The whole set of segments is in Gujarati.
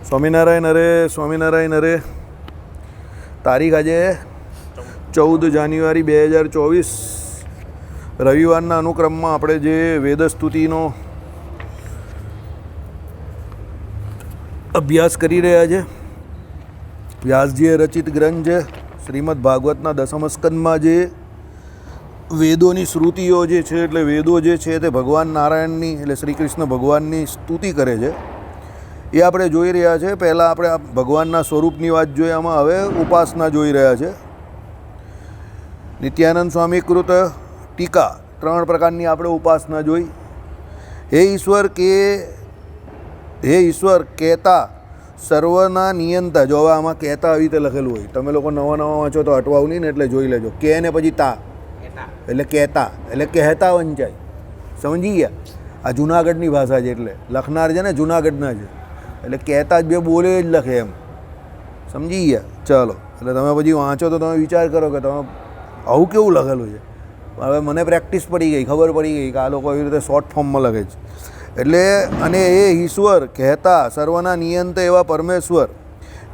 સ્વામિનારાયણ અરે તારીખ આજે 14 જાન્યુઆરી 2024 રવિવારના અનુક્રમમાં આપણે જે વેદસ્તુતિનો અભ્યાસ કરી રહ્યા છે. વ્યાસજીએ રચિત ગ્રંથ છે શ્રીમદ ભાગવતના દસમ સ્કંદમાં જે વેદોની શ્રુતિઓ જે છે એટલે વેદો જે છે તે ભગવાન નારાયણની એટલે શ્રી કૃષ્ણ ભગવાનની સ્તુતિ કરે છે એ આપણે જોઈ રહ્યા છે. પહેલાં આપણે ભગવાનના સ્વરૂપની વાત જોઈએ, આમાં હવે ઉપાસના જોઈ રહ્યા છે. નિત્યાનંદ સ્વામી કૃત ટીકા 3 પ્રકારની આપણે ઉપાસના જોઈ. હે ઈશ્વર કહેતા સર્વના નિયંતા. જો હવે આમાં કહેતા આવી રીતે લખેલું હોય, તમે લોકો નવા વાંચો તો અટવાવું નહીં ને, એટલે જોઈ લેજો. કે ને પછી તા એટલે કહેતા એટલે કહેતા વંચાય. સમજી ગયા? આ જુનાગઢની ભાષા છે એટલે લખનાર છે ને જુનાગઢના છે એટલે કહેતા જ બે બોલે જ લખે એમ. સમજી ગયા? ચાલો, એટલે તમે પછી વાંચો તો તમે વિચાર કરો કે તમે આવું કેવું લખેલું છે. હવે મને પ્રેક્ટિસ પડી ગઈ, ખબર પડી ગઈ કે આ લોકો એવી રીતે શોર્ટ ફોર્મમાં લખે છે. એટલે અને એ ઈશ્વર કહેતા સર્વના નિયંત એવા પરમેશ્વર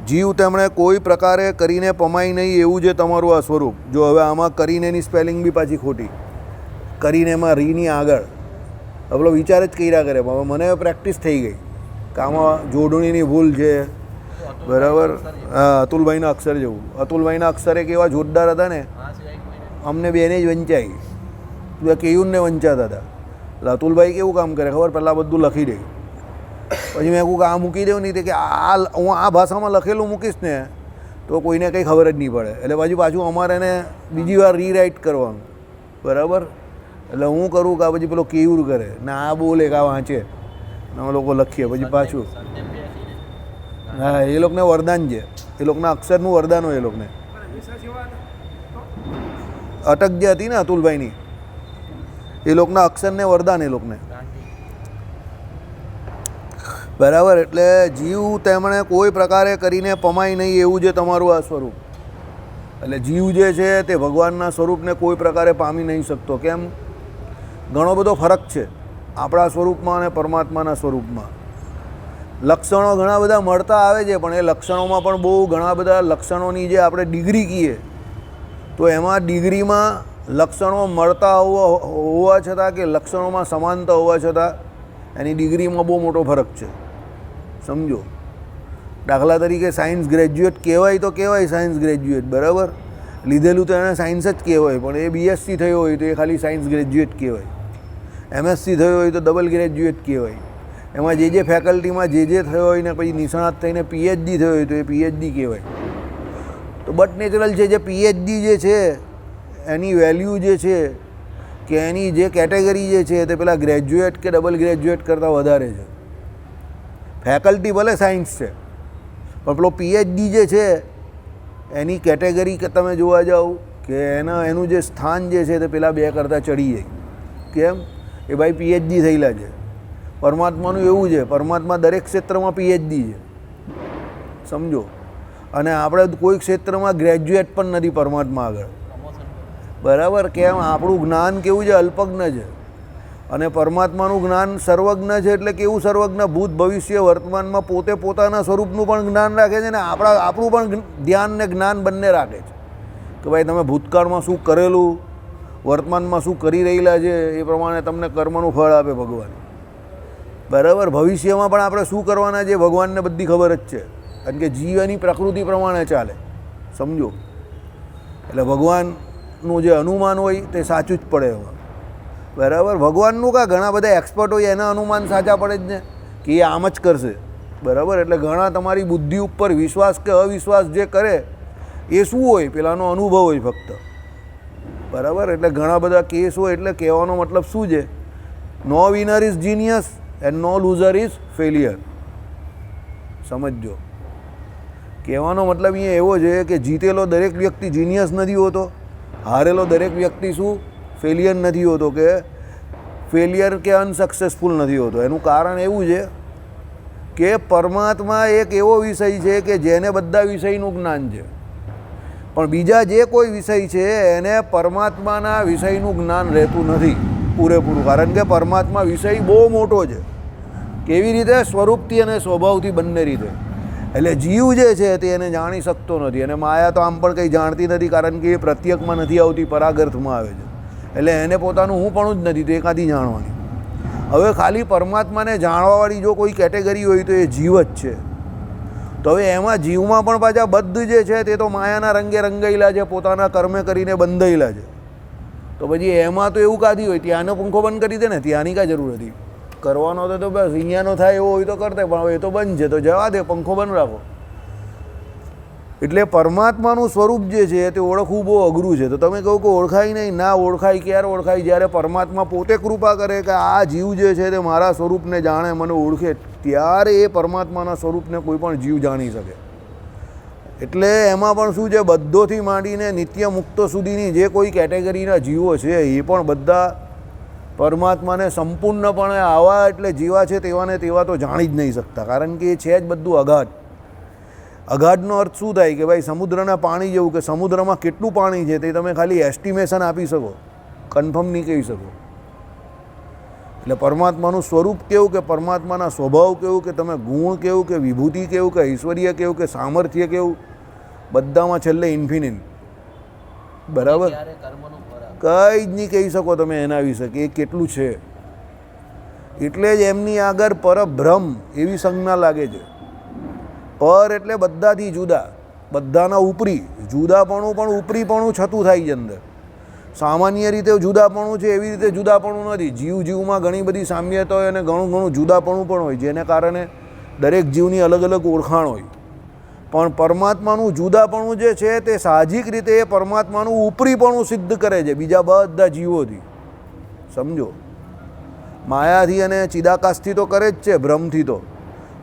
જીવ તેમણે કોઈ પ્રકારે કરીને પમાય નહીં એવું જે તમારું આ સ્વરૂપ. જો હવે આમાં કરીનેની સ્પેલિંગ બી પાછી ખોટી, કરીને એમાં રીની આગળ પેલો વિચાર જ કર્યા કરે. હવે મને પ્રેક્ટિસ થઈ ગઈ કે આમાં જોડણીની ભૂલ છે. બરાબર? હા, અતુલભાઈના અક્ષર જેવું. અતુલભાઈના અક્ષર એક એવા જોરદાર હતા ને, અમને બેને જ વંચાઈ. તું કેયુંને વંચાતા હતા. એટલે અતુલભાઈ કેવું કામ કરે ખબર? પહેલાં બધું લખી દે, પછી મેં કહું કે આ મૂકી દેવું નહીં કે હું આ ભાષામાં લખેલું મૂકીશ ને તો કોઈને કંઈ ખબર જ નહીં પડે. એટલે પાછું અમારે એને બીજી વાર રીરાઇટ કરવાનું. બરાબર? એટલે હું કરું કે આ પછી પેલો કેવું કરે ને આ બોલે કે આ વાંચે ને અમે લોકો લખીએ પછી પાછું. હા, એ લોકોને વરદાન છે, એ લોકોના અક્ષરનું વરદાન હોય. એ લોકોને અટક જે હતી ને અતુલભાઈની, એ લોકોના અક્ષરને વરદાન એ લોકોને. બરાબર? એટલે જીવ તેમણે કોઈ પ્રકારે કરીને પમાય નહીં એવું જે તમારું આ સ્વરૂપ. એટલે જીવ જે છે તે ભગવાનના સ્વરૂપને કોઈ પ્રકારે પામી નહીં શકતો. કેમ? ઘણો બધો ફરક છે આપણા સ્વરૂપમાં અને પરમાત્માના સ્વરૂપમાં. લક્ષણો ઘણા બધા મળતા આવે છે, પણ એ લક્ષણોમાં પણ બહુ ઘણા બધા લક્ષણોની જે આપણે ડિગ્રી કહીએ તો એમાં ડિગ્રીમાં લક્ષણો મળતા હોવા છતાં કે લક્ષણોમાં સમાનતા હોવા છતાં એની ડિગ્રીમાં બહુ મોટો ફરક છે. સમજો? દાખલા તરીકે સાયન્સ ગ્રેજ્યુએટ કહેવાય તો કહેવાય સાયન્સ ગ્રેજ્યુએટ. બરાબર? લીધેલું તો એને સાયન્સ જ કહેવાય, પણ એ બીએસસી થયો હોય તો એ ખાલી સાયન્સ ગ્રેજ્યુએટ કહેવાય. એમએસસી થયો હોય તો ડબલ ગ્રેજ્યુએટ કહેવાય. એમાં જે ફેકલ્ટીમાં જે થયો હોય ને પછી નિષ્ણાત થઈને પીએચડી થયો હોય તો એ પીએચડી કહેવાય. તો બટ નેચરલ છે જે પીએચડી જે છે એની વેલ્યુ જે છે કે એની જે કેટેગરી જે છે તે પેલા ગ્રેજ્યુએટ કે ડબલ ગ્રેજ્યુએટ કરતાં વધારે છે. ફેકલ્ટી ભલે સાયન્સ છે પણ પેલો પીએચડી જે છે એની કેટેગરી કે તમે જોવા જાઓ કે એનું જે સ્થાન જે છે તે પેલા 2 કરતાં ચડી જાય. કેમ? એ ભાઈ પીએચડી થયેલા છે. પરમાત્માનું એવું છે, પરમાત્મા દરેક ક્ષેત્રમાં પીએચડી છે. સમજો? અને આપણે કોઈ ક્ષેત્રમાં ગ્રેજ્યુએટ પણ નથી પરમાત્મા આગળ. બરાબર? કેમ? આપણું જ્ઞાન કેવું છે? અલ્પજ્ઞ છે. અને પરમાત્માનું જ્ઞાન સર્વજ્ઞ છે. એટલે કેવું સર્વજ્ઞ? ભૂત ભવિષ્ય વર્તમાનમાં પોતે પોતાના સ્વરૂપનું પણ જ્ઞાન રાખે છે ને આપણું પણ ધ્યાન ને જ્ઞાન બંને રાખે છે કે ભાઈ તમે ભૂતકાળમાં શું કરેલું, વર્તમાનમાં શું કરી રહેલા છે એ પ્રમાણે તમને કર્મનું ફળ આપે ભગવાન. બરાબર? ભવિષ્યમાં પણ આપણે શું કરવાના છે ભગવાનને બધી ખબર જ છે, કારણ કે જીવની પ્રકૃતિ પ્રમાણે ચાલે. સમજો? એટલે ભગવાનનું જે અનુમાન હોય તે સાચું જ પડે એમાં. બરાબર? ભગવાનનું કાં ઘણા બધા એક્સપર્ટ હોય એના અનુમાન સાચા પડે જ ને કે એ આમ જ કરશે. બરાબર? એટલે ઘણા તમારી બુદ્ધિ ઉપર વિશ્વાસ કે અવિશ્વાસ જે કરે એ શું હોય? પેલાનો અનુભવ હોય ફક્ત. બરાબર? એટલે ઘણા બધા કેસ હોય. એટલે કહેવાનો મતલબ શું છે? No winner is genius and no loser is failure. સમજો? કહેવાનો મતલબ અહીંયા એવો છે કે જીતેલો દરેક વ્યક્તિ જીનિયસ નથી હોતો, હારેલો દરેક વ્યક્તિ શું ફેલિયર નથી હોતો કે ફેલિયર કે અનસક્સેસફુલ નથી હોતો. એનું કારણ એવું છે કે પરમાત્મા એક એવો વિષય છે કે જેને બધા વિષયનું જ્ઞાન છે, પણ બીજા જે કોઈ વિષય છે એને પરમાત્માના વિષયનું જ્ઞાન રહેતું નથી પૂરેપૂરું. કારણ કે પરમાત્મા વિષય બહુ મોટો છે. કેવી રીતે? સ્વરૂપથી અને સ્વભાવથી બંને રીતે. એટલે જીવ જે છે તે એને જાણી શકતો નથી, અને માયા તો આમ પણ કંઈ જાણતી નથી, કારણ કે એ પ્રત્યક્ષમાં નથી આવતી, પરાગર્થમાં આવે છે. એટલે એને પોતાનું હું પણ જ નથી, તો એ કાંથી જાણવાની. હવે ખાલી પરમાત્માને જાણવાવાળી જો કોઈ કેટેગરી હોય તો એ જીવ જ છે. તો હવે એમાં જીવમાં પણ પાછા બદ્ધ જે છે તે તો માયાના રંગે રંગાયેલા છે, પોતાના કર્મે કરીને બંધાયેલા છે. તો પછી એમાં તો એવું કાંથી હોય, ત્યાંનો પંખો બંધ કરી દે ને, ત્યાંની કાંઈ જરૂર હતી. કરવાનો હતો તો બસ અહીંયાનો થાય એવો હોય તો કરતે, પણ હવે એ તો બંધ છે તો જવા દે, પંખો બંધ રાખો. એટલે પરમાત્માનું સ્વરૂપ જે છે તે ઓળખવું બહુ અઘરું છે. તો તમે કહો કે ઓળખાય નહીં, ના ઓળખાય. ક્યારે ઓળખાય? જ્યારે પરમાત્મા પોતે કૃપા કરે કે આ જીવ જે છે તે મારા સ્વરૂપને જાણે, મને ઓળખે, ત્યારે એ પરમાત્માના સ્વરૂપને કોઈ પણ જીવ જાણી શકે. એટલે એમાં પણ શું છે, બધોથી માંડીને નિત્ય મુક્ત સુધીની જે કોઈ કેટેગરીના જીવો છે એ પણ બધા પરમાત્માને સંપૂર્ણપણે આવા એટલે જેવા છે તેવાને તેવા તો જાણી જ નહીં શકતા, કારણ કે એ છે જ બધું અગાધ. અગાધનો અર્થ શું થાય કે ભાઈ સમુદ્રના પાણી જેવું, કે સમુદ્રમાં કેટલું પાણી છે તે તમે ખાલી એસ્ટિમેશન આપી શકો, કન્ફર્મ નહીં કહી શકો. એટલે પરમાત્માનું સ્વરૂપ કેવું, કે પરમાત્માના સ્વભાવ કેવું, કે તમે ગુણ કેવું, કે વિભૂતિ કેવું, કે ઐશ્વર્ય કેવું, કે સામર્થ્ય કેવું, બધામાં છેલ્લે ઇન્ફિનિટ. બરાબર, કંઈ જ નહીં કહી શકો તમે એના વિશે કે એ કેટલું છે. એટલે જ એમની આગળ પરબ્રહ્મ એવી સંજ્ઞા લાગે છે. પર એટલે બધાથી જુદા, બધાના ઉપરી. જુદાપણું પણ ઉપરીપણું છતું થાય છે અંદર. સામાન્ય રીતે જુદાપણું છે એવી રીતે જુદાપણું નથી. જીવ જીવમાં ઘણી બધી સામ્યતા હોય અને ઘણું ઘણું જુદાપણું પણ હોય, જેને કારણે દરેક જીવની અલગ અલગ ઓળખાણ હોય. પણ પરમાત્માનું જુદાપણું જે છે તે સાહજિક રીતે એ પરમાત્માનું ઉપરીપણું સિદ્ધ કરે છે બીજા બધા જીવોથી. સમજો, માયાથી અને ચિદાકાશથી તો કરે જ છે, ભ્રમથી તો,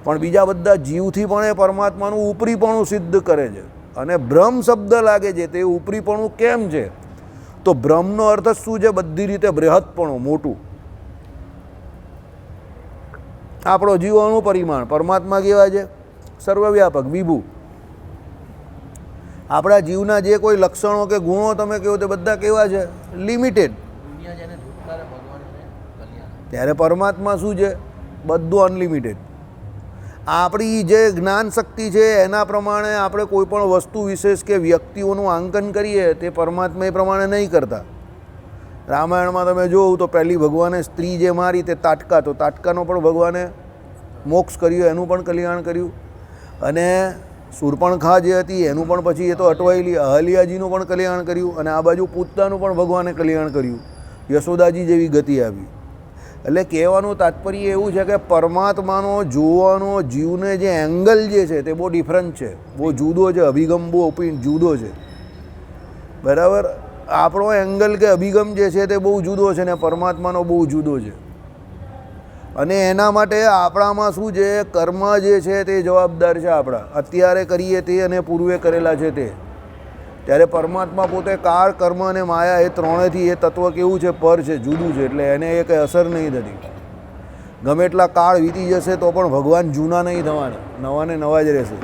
પણ બીજા બધા જીવથી પણ એ પરમાત્માનું ઉપરીપણું સિદ્ધ કરે છે. અને બ્રહ્મ શબ્દ લાગે છે તે ઉપરીપણું કેમ છે? તો બ્રહ્મનો અર્થ જ શું છે? બધી રીતે બૃહત્પણું, મોટું. આપણો જીવોનું પરિમાણ, પરમાત્મા કેવા છે? સર્વવ્યાપક, વિભુ. આપણા જીવના જે કોઈ લક્ષણો કે ગુણો તમે કહો તે બધા કેવા છે? લિમિટેડ. ત્યારે પરમાત્મા શું છે? બધું અનલિમિટેડ. આપણી જે જ્ઞાન શક્તિ છે એના પ્રમાણે આપણે કોઈ પણ વસ્તુ વિશેષ કે વ્યક્તિઓનું આંકન કરીએ તે પરમાત્મા એ પ્રમાણે નહીં કરતા. રામાયણમાં તમે જોવું તો પહેલી ભગવાને સ્ત્રી જે મારી તે તાટકા, તો તાટકાનો પણ ભગવાને મોક્ષ કર્યો, એનું પણ કલ્યાણ કર્યું. અને શૂર્પણખા જે હતી એનું પણ પછી એ તો અટવાયેલી, અહલ્યાજીનું પણ કલ્યાણ કર્યું. અને આ બાજુ પૂતનાનું પણ ભગવાને કલ્યાણ કર્યું. યશોદાજી જેવી ગતિ આવી. એટલે કહેવાનું તાત્પર્ય એવું છે કે પરમાત્માનો જોવાનો જીવને જે એંગલ જે છે તે બહુ ડિફરન્ટ છે, બહુ જુદો છે, અભિગમ બહુ જુદો છે. બરાબર, આપણો એંગલ કે અભિગમ જે છે તે બહુ જુદો છે ને પરમાત્માનો બહુ જુદો છે. અને એના માટે આપણામાં શું છે? કર્મ જે છે તે જવાબદાર છે આપણા, અત્યારે કરીએ તે અને પૂર્વે કરેલા છે તે. ત્યારે પરમાત્મા પોતે કાળ, કર્મ અને માયા એ ત્રણેયથી એ તત્વ કેવું છે? પર છે, જુદું છે. એટલે એને એ કંઈ અસર નહીં થતી. ગમે એટલા કાળ વીતી જશે તો પણ ભગવાન જૂના નહીં થવાના, નવાને નવા જ રહેશે.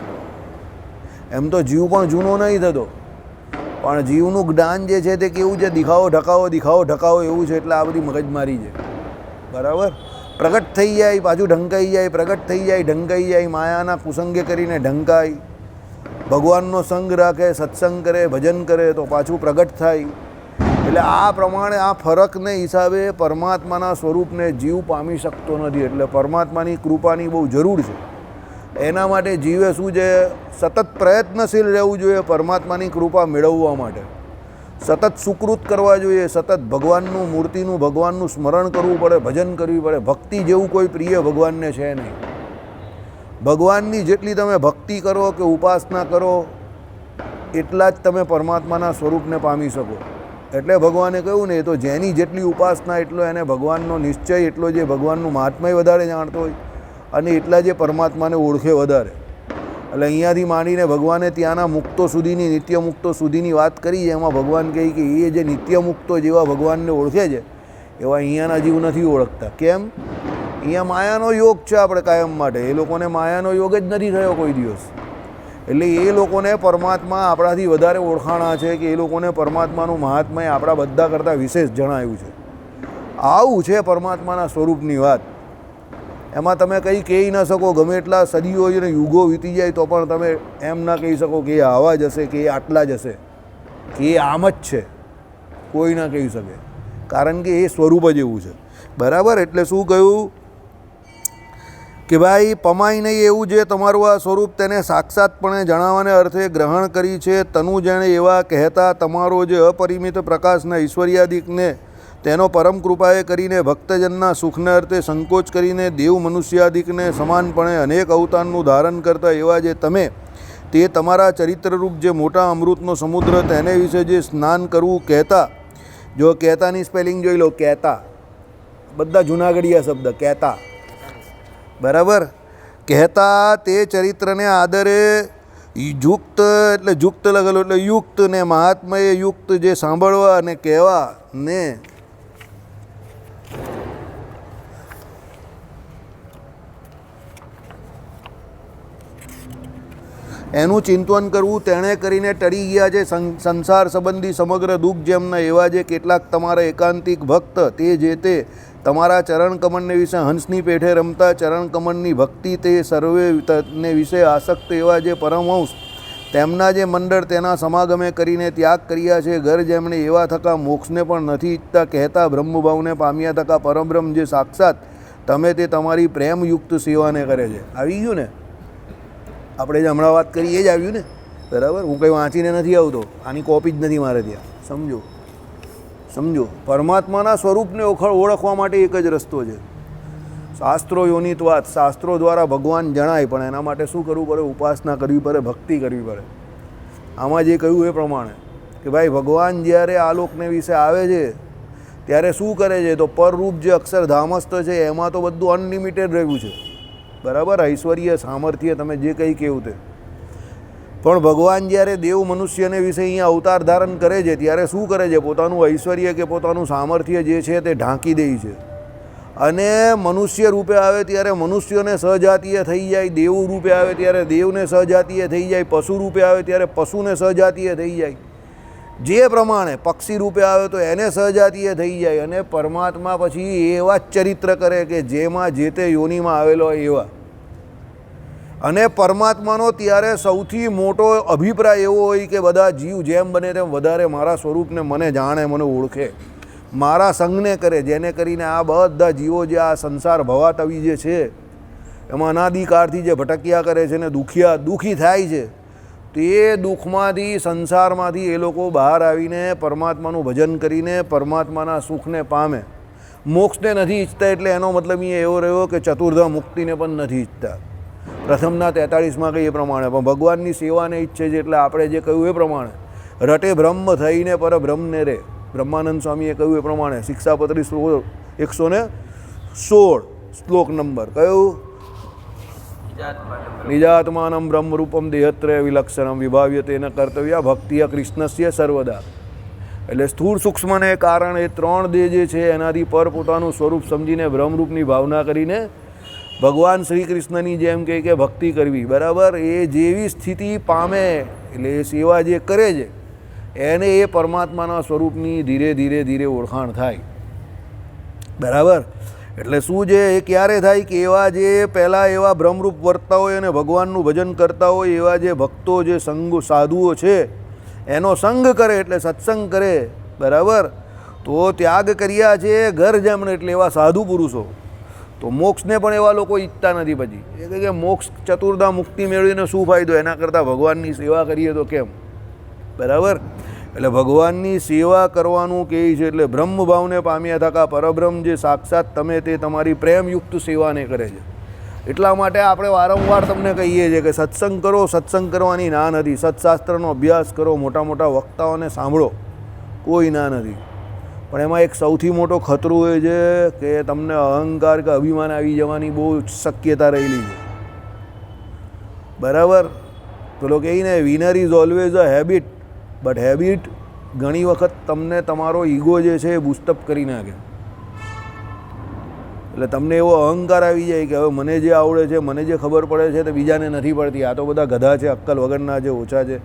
એમ તો જીવ પણ જૂનો નહીં થતો, પણ જીવનું જ્ઞાન જે છે તે કેવું છે? દિખાવો ઢકાવો, દિખાવો ઢકાવો એવું છે. એટલે આ બધી મગજમારી છે. બરાબર, પ્રગટ થઈ જાય પાછું ઢંકાઈ જાય, પ્રગટ થઈ જાય ઢંકાઈ જાય, માયાના કુસંગે કરીને ઢંકાય. ભગવાનનો સંગ રાખે, સત્સંગ કરે, ભજન કરે તો પાછું પ્રગટ થાય. એટલે આ પ્રમાણે આ ફરકને હિસાબે પરમાત્માના સ્વરૂપને જીવ પામી શકતો નથી. એટલે પરમાત્માની કૃપાની બહુ જરૂર છે. એના માટે જીવે શું છે? સતત પ્રયત્નશીલ રહેવું જોઈએ પરમાત્માની કૃપા મેળવવા માટે. સતત સુકૃત કરવા જોઈએ, સતત ભગવાનનું મૂર્તિનું, ભગવાનનું સ્મરણ કરવું પડે, ભજન કરવી પડે. ભક્તિ જેવું કોઈ પ્રિય ભગવાનને છે નહીં. ભગવાનની જેટલી તમે ભક્તિ કરો કે ઉપાસના કરો એટલા જ તમે પરમાત્માના સ્વરૂપને પામી શકો. એટલે ભગવાને કહ્યું ને, એ તો જેની જેટલી ઉપાસના એટલો એને ભગવાનનો નિશ્ચય, એટલો જે ભગવાનનું મહાત્મ્ય વધારે જાણતો હોય અને એટલા જે પરમાત્માને ઓળખે વધારે. એટલે અહીંયાથી માંડીને ભગવાને ત્યાંના મુક્તો સુધીની, નિત્ય મુક્તો સુધીની વાત કરી છે. એમાં ભગવાન કહે કે એ જે નિત્ય મુક્તો જેવા ભગવાનને ઓળખે છે એવા અહીંયાના જીવ નથી ઓળખતા. કેમ? અહીંયા માયાનો યોગ છે આપણે કાયમ માટે. એ લોકોને માયાનો યોગ જ નથી થયો કોઈ દિવસ. એટલે એ લોકોને પરમાત્મા આપણાથી વધારે ઓળખાણા છે, કે એ લોકોને પરમાત્માનું મહાત્મ્ય આપણા બધા કરતાં વિશેષ જણાયું છે. આવું છે પરમાત્માના સ્વરૂપની વાત. એમાં તમે કંઈ કહી ન શકો. ગમે એટલા સદીઓ અને યુગો વીતી જાય તો પણ તમે એમ ના કહી શકો કે એ આવા જ હશે, કે એ આટલા જ હશે, કે એ આમ જ છે. કોઈ ના કહી શકે, કારણ કે એ સ્વરૂપ જ એવું છે. બરાબર. એટલે શું કહ્યું કે ભાઈ પમાય નહીં એવું જે તમારું આ સ્વરૂપ તેને સાક્ષાતપણે જણાવવાને અર્થે ગ્રહણ કરી છે. તનુ જેણે એવા કહેતા તમારો જે અપરિમિત પ્રકાશના ઈશ્વર્યાદિકને તેનો પરમ કૃપાએ કરીને ભક્તજનના સુખને અર્થે સંકોચ કરીને દેવ મનુષ્યાદિકને સમાનપણે અનેક અવતારનું ધારણ કરતા એવા જે તમે તે તમારા ચરિત્રરૂપ જે મોટા અમૃતનો સમુદ્ર તેને વિશે જે સ્નાન કરવું કહેતા. જો કહેતાની સ્પેલિંગ જોઈ લો, કહેતા બધા જૂનાગઢિયા શબ્દ કહેતા. બરાબર. કહેતા તે ચરિત્રને આદરે યુક્ત એટલે યુક્ત લખેલું એટલે યુક્ત ને મહાત્મયે યુક્ત જે સાંભળવા અને કહેવા ને એનું ચિંતન કરવું. તેણે કરીને ટળી ગયા છે સંસાર સંબંધી સમગ્ર દુઃખ જેમના એવા જે કેટલાક તમારા એકાંતિક ભક્ત તે જે તે તમારા ચરણકમળને વિશે હંસની પેઠે રમતા ચરણકમળની ભક્તિ તે સર્વેને વિશે આસક્ત એવા જે પરમહંસ તેમના જે મંડળ તેના સમાગમે કરીને ત્યાગ કર્યા છે. ઘર જેમણે એવા થકા મોક્ષને પણ નથી ઈચ્છતા કહેતા બ્રહ્મભાવને પામ્યા થકા પરબ્રહ્મ જે સાક્ષાત તમે તે તમારી પ્રેમયુક્ત સેવાને કરે છે. આવી ગયું ને? આપણે જે હમણાં વાત કરી એ જ આવ્યું ને? બરાબર. હું કંઈ વાંચીને નથી આવતો, આની કોપી જ નથી મારે ત્યાં. સમજો. પરમાત્માના સ્વરૂપને ઓળખવા માટે એક જ રસ્તો છે, શાસ્ત્રો યોનિત્વાત. શાસ્ત્રો દ્વારા ભગવાન જણાય, પણ એના માટે શું કરવું પડે? ઉપાસના કરવી પડે, ભક્તિ કરવી પડે. આમાં જે કહ્યું એ પ્રમાણે કે ભાઈ ભગવાન જ્યારે આ લોકને વિશે આવે છે ત્યારે શું કરે છે? તો પરરૂપ જે અક્ષરધામસ્થ છે એમાં તો બધું અનલિમિટેડ રહ્યું છે. બરાબર. ઐશ્વર્ય, સામર્થ્ય, તમે જે કંઈ કહેવું તે. પણ ભગવાન જ્યારે દેવ મનુષ્યને વિશે અહીંયા અવતાર ધારણ કરે છે ત્યારે શું કરે છે? પોતાનું ઐશ્વર્ય કે પોતાનું સામર્થ્ય જે છે તે ઢાંકી દે છે. અને મનુષ્ય રૂપે આવે ત્યારે મનુષ્યોને સહજાતીય થઈ જાય, દેવ રૂપે આવે ત્યારે દેવને સહજાતીય થઈ જાય, પશુ રૂપે આવે ત્યારે પશુને સહજાતીય થઈ જાય. જે પ્રમાણે પક્ષી રૂપે આવે તો એને સહજાતીય થઈ જાય. અને પરમાત્મા પછી એવા જ ચરિત્ર કરે કે જેમાં જે તે યોનિમાં આવેલો હોય એવા. અને પરમાત્માનો ત્યારે સૌથી મોટો અભિપ્રાય એવો હોય કે બધા જીવ જેમ બને તેમ વધારે મારા સ્વરૂપને મને જાણે, મને ઓળખે, મારા સંગને કરે. જેને કરીને આ બધા જીવો જે આ સંસાર ભવાતવી જે છે એમાં અનાદિકાળથી જે ભટક્યા કરે છે ને દુઃખી થાય છે, તે દુઃખમાંથી સંસારમાંથી એ લોકો બહાર આવીને પરમાત્માનું ભજન કરીને પરમાત્માના સુખને પામે. મોક્ષને નથી ઈચ્છતા એટલે એનો મતલબ એ એવો રહ્યો કે ચતુર્ધા મુક્તિને પણ નથી ઈચ્છતા. પ્રથમના 43માં કંઈ એ પ્રમાણે પણ ભગવાનની સેવાને ઈચ્છે છે. એટલે આપણે જે કહ્યું એ પ્રમાણે રટે બ્રહ્મ થઈને પરબ્રહ્મને રે. બ્રહ્માનંદ સ્વામીએ કહ્યું એ પ્રમાણે શિક્ષાપત્રી 116 શ્લોક નંબર કયું? નિજાત્માનમ બ્રહ્મરૂપમ દેહત્રય વિલક્ષણમ વિભાવ્ય તેન કર્તવ્ય ભક્તિય કૃષ્ણસ્ય સર્વદા. એટલે સ્થૂળ સૂક્ષ્મને કારણ એ ત્રણ દેહ જે છે એનાથી પર પોતાનું સ્વરૂપ સમજીને બ્રહ્મરૂપની ભાવના કરીને ભગવાન શ્રી કૃષ્ણની જેમ કે ભક્તિ કરવી. બરાબર. એ જેવી સ્થિતિ પામે એટલે એ સેવા જે કરે છે એને એ પરમાત્માના સ્વરૂપની ધીરે ધીરે ઓળખાણ થાય. બરાબર. એટલે શું છે એ ક્યારે થાય કે એવા જે પહેલાં એવા બ્રહ્મરૂપ વર્તતા હોય અને ભગવાનનું ભજન કરતા હોય એવા જે ભક્તો જે સાધુઓ છે એનો સંગ કરે એટલે સત્સંગ કરે. બરાબર. તો ત્યાગ કર્યા છે ઘર જેમણે એટલે એવા સાધુ પુરુષો. તો મોક્ષને પણ એવા લોકો ઈચ્છતા નથી. પછી એ કહે કે મોક્ષ ચતુર્ધા મુક્તિ મેળવીને શું ફાયદો? એના કરતાં ભગવાનની સેવા કરીએ તો કેમ? બરાબર. એટલે ભગવાનની સેવા કરવાનું કહે છે. એટલે બ્રહ્મભાવને પામ્યા થકા પરબ્રહ્મ જે સાક્ષાત તમે તે તમારી પ્રેમયુક્ત સેવાને કરે છે. એટલા માટે આપણે વારંવાર તમને કહીએ છીએ કે સત્સંગ કરો. સત્સંગ કરવાની ના નથી. સત્શાસ્ત્રનો અભ્યાસ કરો, મોટા મોટા વક્તાઓને સાંભળો, કોઈ ના નથી. પણ એમાં એક સૌથી મોટો ખતરો એ છે કે તમને અહંકાર કે અભિમાન આવી જવાની બહુ શક્યતા રહેલી છે. બરાબર. પેલો કહે ને winner is always a habit, but habit ઘણી વખત તમને તમારો ઈગો જે છે એ બુસ્ટઅપ કરી નાખે. એટલે તમને એવો અહંકાર આવી જાય કે હવે મને જે આવડે છે, મને જે ખબર પડે છે તે બીજાને નથી પડતી. આ તો બધા ગધા છે, અક્કલ વગરના છે, ઓછા છે,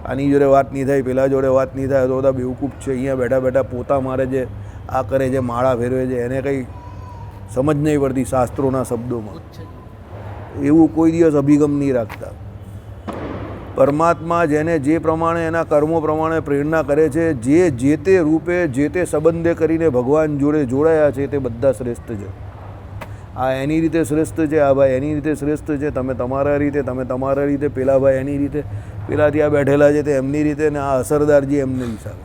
આની જોડે વાત નહીં થાય, પેલા જોડે વાત નહીં થાય, તો બધા બેવકૂફ છે. અહીંયા બેઠા બેઠા પોતા મારે છે, આ કરે છે, માળા ફેરવે છે, એને કંઈ સમજ નહીં પડતી શાસ્ત્રોના શબ્દોમાં, એવું કોઈ દિવસ અભિગમ નહીં રાખતા. પરમાત્મા જેને જે પ્રમાણે એના કર્મો પ્રમાણે પ્રેરણા કરે છે, જે તે રૂપે જે તે સંબંધે કરીને ભગવાન જોડે જોડાયા છે, તે બધા શ્રેષ્ઠ છે. આ એની રીતે શ્રેષ્ઠ છે, આ ભાઈ એની રીતે શ્રેષ્ઠ છે, તમે તમારા રીતે, તમે તમારા રીતે, પેલા ભાઈ એની રીતે, પેલા ત્યાં બેઠેલા છે તે એમની રીતે, ને આ અસરદારજી એમને હિસાબે.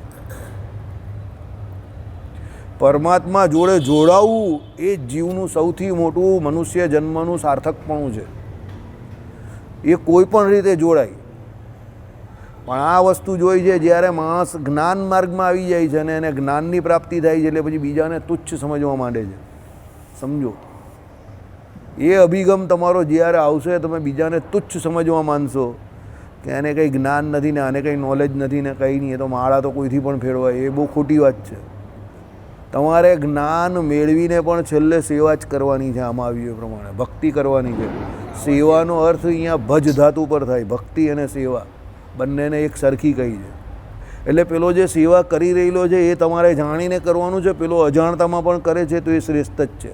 પરમાત્મા જોડે જોડાવું એ જ જીવનું સૌથી મોટું મનુષ્ય જન્મનું સાર્થકપણું છે. એ કોઈ પણ રીતે જોડાય. પણ આ વસ્તુ જોઈ છે જ્યારે માણસ જ્ઞાન માર્ગમાં આવી જાય છે અને એને જ્ઞાનની પ્રાપ્તિ થાય છે, એટલે પછી બીજાને તુચ્છ સમજવા માંડે છે. સમજો, એ અભિગમ તમારો જ્યારે આવશે, તમે બીજાને તુચ્છ સમજવા માંડશો કે એને કંઈ જ્ઞાન નથી ને આને કંઈ નોલેજ નથી ને કંઈ નહીં, એ તો માળા તો કોઈથી પણ ફેરવાય, એ બહુ ખોટી વાત છે. તમારે જ્ઞાન મેળવીને પણ છેલ્લે સેવા જ કરવાની છે. આમાં આવ્યું એ પ્રમાણે ભક્તિ કરવાની છે. સેવાનો અર્થ અહીંયા ભજ ધાતુ પર થાય. ભક્તિ અને સેવા બંનેને એક સરખી કહી છે. એટલે પેલો જે સેવા કરી રહેલો છે એ તમારે જાણીને કરવાનું છે, પેલો અજાણતામાં પણ કરે છે તો એ શ્રેષ્ઠ જ છે.